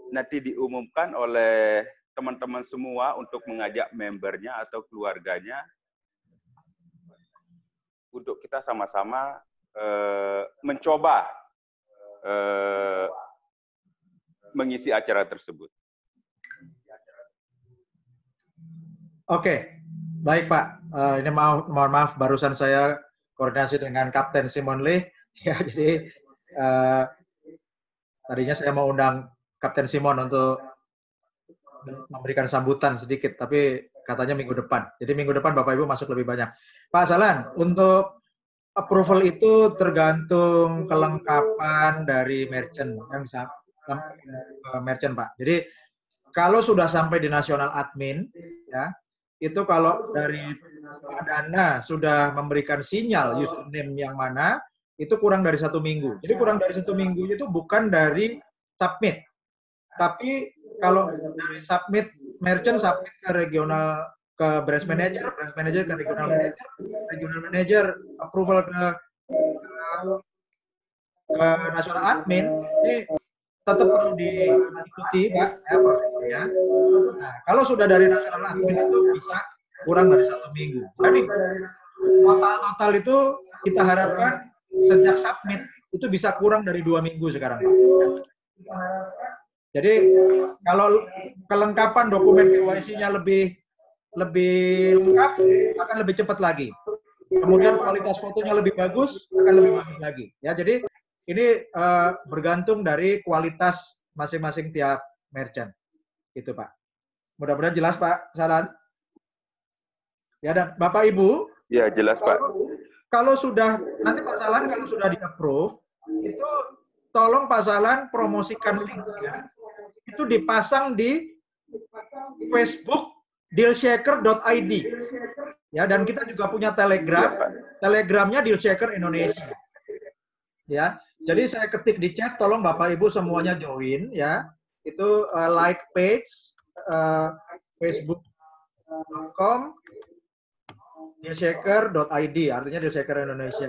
Speaker 5: nanti diumumkan oleh teman-teman semua untuk mengajak membernya atau keluarganya, untuk kita sama-sama mencoba mengisi acara tersebut.
Speaker 1: Oke, baik Pak. Ini mohon maaf, barusan saya koordinasi dengan Kapten Simon Lee. Ya, jadi tadinya saya mau undang Kapten Simon untuk memberikan sambutan sedikit, tapi katanya minggu depan. Jadi minggu depan Bapak Ibu masuk lebih banyak. Pak Sahlan, untuk approval itu tergantung kelengkapan dari merchant merchant Pak. Jadi kalau sudah sampai di national admin, ya, itu kalau dari Dana sudah memberikan sinyal username yang mana, itu kurang dari 1 minggu. Jadi kurang dari 1 minggu itu bukan dari submit, tapi kalau dari submit merchant submit ke regional, ke branch manager ke regional manager approval ke national admin, ini tetap perlu diikuti Pak ya prosedurnya. Nah, kalau sudah dari national admin itu bisa kurang dari 1 minggu. Jadi total itu kita harapkan sejak submit itu bisa kurang dari 2 minggu sekarang Pak. Jadi kalau kelengkapan dokumen KYC-nya lebih lengkap, akan lebih cepat lagi. Kemudian kualitas fotonya lebih bagus, akan lebih bagus lagi. Ya, jadi ini bergantung dari kualitas masing-masing tiap merchant. Itu Pak. Mudah-mudahan jelas Pak Salan. Ya, dan Bapak Ibu,
Speaker 5: Ya, jelas Pak.
Speaker 1: kalau sudah, nanti Pak Salan kalau sudah di-approve, itu tolong Pak Salan promosikan linknya, itu dipasang di Facebook dealshaker.id. Ya, dan kita juga punya Telegram, Telegramnya Dealshaker Indonesia. Ya, jadi saya ketik di chat, tolong Bapak Ibu semuanya join ya. Itu like page facebook.com dealshaker.id, artinya Dealshaker Indonesia.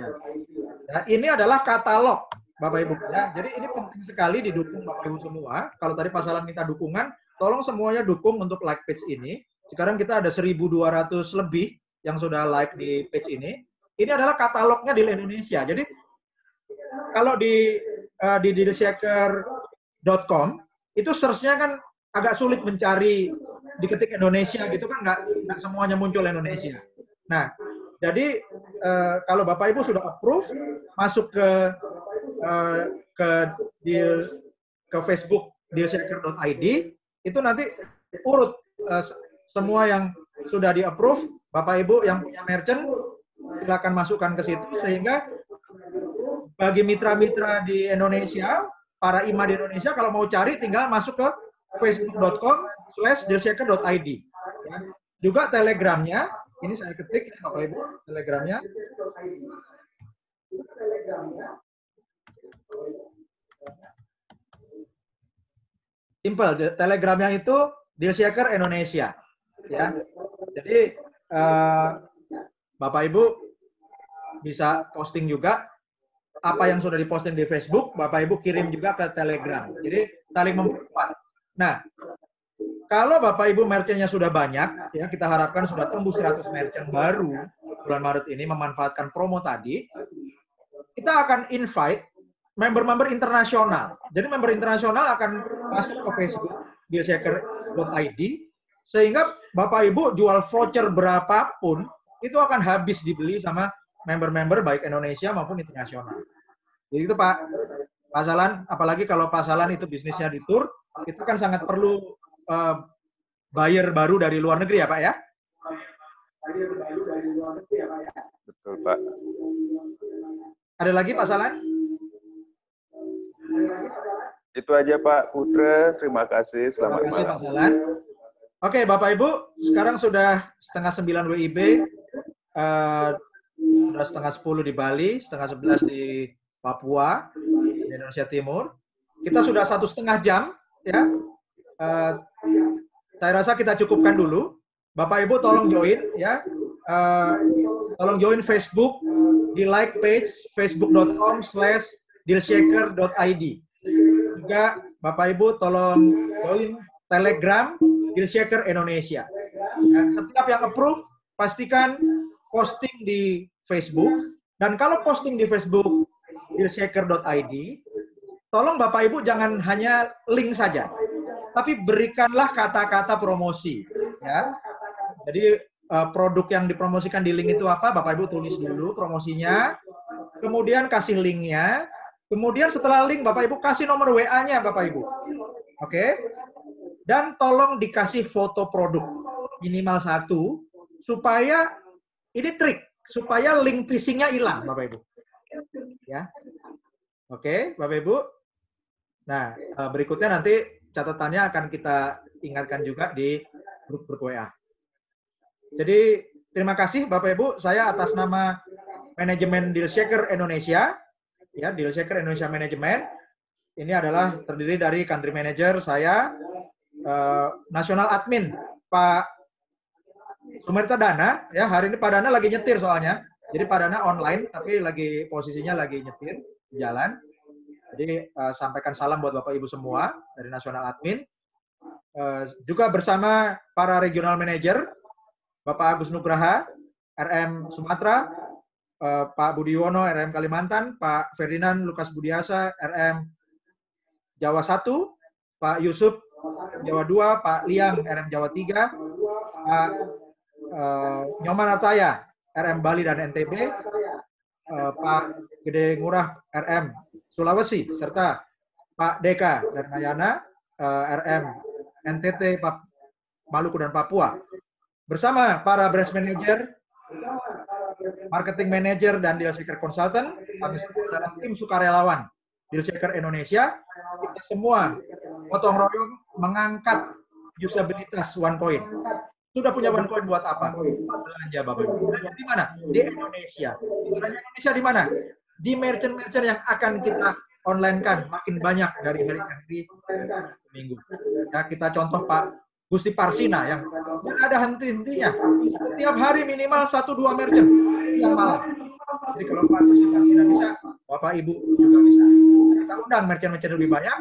Speaker 1: Ya, ini adalah katalog Bapak Ibu ya. Jadi ini penting sekali didukung Bapak Ibu semua. Kalau tadi Pak Salan minta dukungan, tolong semuanya dukung untuk like page ini. Sekarang kita ada 1.200 lebih yang sudah like di page ini. Ini adalah katalognya di Indonesia. Jadi kalau di dealshaker.com itu search-nya kan agak sulit mencari, diketik Indonesia gitu kan nggak semuanya muncul Indonesia. Nah, jadi kalau Bapak Ibu sudah approve, masuk ke Facebook dealshaker.id, itu nanti urut semua yang sudah di-approve, Bapak Ibu yang punya merchant, silakan masukkan ke situ, sehingga bagi mitra-mitra di Indonesia, para IMA di Indonesia, kalau mau cari tinggal masuk ke facebook.com/dealshaker.id. Ya. Juga Telegramnya, ini saya ketik, Bapak Ibu, Telegramnya. Simple, Telegramnya itu Dealshaker Indonesia. Ya, jadi Bapak Ibu bisa posting juga apa yang sudah diposting di Facebook, Bapak Ibu kirim juga ke Telegram. Jadi saling memperkuat. Nah, kalau Bapak Ibu merchant-nya sudah banyak, ya kita harapkan sudah tembus 100 merchant baru bulan Maret ini memanfaatkan promo tadi, kita akan invite member-member internasional. Jadi member internasional akan masuk ke Facebook dealshaker.id, sehingga Bapak Ibu jual voucher berapapun itu akan habis dibeli sama member-member baik Indonesia maupun internasional. Jadi itu Pak Salan, apalagi kalau Pak Salan itu bisnisnya di tour, itu kan sangat perlu buyer baru dari luar negeri ya Pak ya?
Speaker 5: Betul Pak.
Speaker 1: Ada lagi Pak Salan?
Speaker 5: Itu aja Pak Putra, terima kasih, selamat
Speaker 1: Terima kasih
Speaker 5: malam.
Speaker 1: Pak Salan. Oke Bapak Ibu, sekarang sudah 8:30 WIB, sudah 9:30 di Bali, 10:30 di Papua, di Indonesia Timur. Kita sudah 1,5 jam, ya. Saya rasa kita cukupkan dulu. Bapak Ibu tolong join, ya. Tolong join Facebook di like page facebook.com/dealshaker.id. Juga Bapak Ibu tolong join Telegram Dealshaker Indonesia. Dan setiap yang approve, pastikan posting di Facebook. Dan kalau posting di Facebook dealshaker.id, tolong Bapak Ibu jangan hanya link saja, tapi berikanlah kata-kata promosi. Ya. Jadi produk yang dipromosikan di link itu apa? Bapak Ibu tulis dulu promosinya, kemudian kasih linknya, kemudian setelah link Bapak Ibu kasih nomor WA-nya Bapak Ibu. Oke? Dan tolong dikasih foto produk minimal 1 supaya ini trik supaya link phishing-nya hilang Bapak Ibu. Ya. Oke, Bapak Ibu. Nah, berikutnya nanti catatannya akan kita ingatkan juga di grup WA. Jadi terima kasih Bapak Ibu, saya atas nama manajemen Dealshaker Indonesia, ya Dealshaker Indonesia Manajemen. Ini adalah terdiri dari country manager saya, nasional admin Pak Sumerta Dana, ya hari ini Pak Dana lagi nyetir soalnya, jadi Pak Dana online tapi posisinya lagi nyetir di jalan. Jadi sampaikan salam buat Bapak Ibu semua dari nasional admin. Juga bersama para regional manager, Bapak Agus Nugraha, RM Sumatera, Pak Budi Wono, RM Kalimantan, Pak Ferdinand Lukas Budiasa, RM Jawa 1, Pak Yusuf Jawa 2, Pak Liang RM Jawa 3, Pak Nyoman Artaya RM Bali dan NTB, Pak Gede Ngurah RM Sulawesi, serta Pak Deka dan Nayana RM NTT Maluku dan Papua. Bersama para branch manager, marketing manager, dan deal shaker consultant, kami semua adalah tim sukarelawan Deal Shaker Indonesia. Kita semua gotong royong mengangkat usabilitas OnePoint. Sudah punya OnePoint buat apa? Belanja Bapak Ibu. Belanja di mana? Di Indonesia. Belanja Indonesia di mana? Di merchant-merchant yang akan kita online-kan makin banyak dari hari ke hari minggu. Ya, kita contoh Pak Gusti Parsina yang tidak ada henti-hentinya. Setiap hari minimal 1-2 merchant yang malam. Jadi kalau Pak Gusti Parsina bisa, Bapak Ibu juga bisa. Kita undang merchant-merchant lebih banyak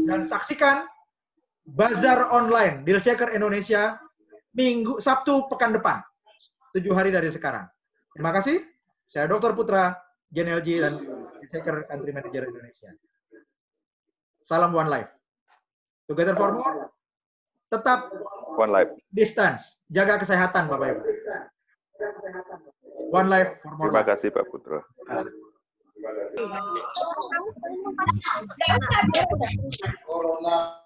Speaker 1: dan saksikan bazar online Deal Shaker Indonesia Sabtu pekan depan. 7 hari dari sekarang. Terima kasih. Saya Dr. Putra, JNLG dan Deal Shaker Country Manager Indonesia. Salam One Life. Together for more. Tetap
Speaker 5: One Life.
Speaker 1: Distance. Jaga kesehatan Bapak Ibu. One Life for more.
Speaker 5: Terima kasih Pak Putra.
Speaker 6: Corona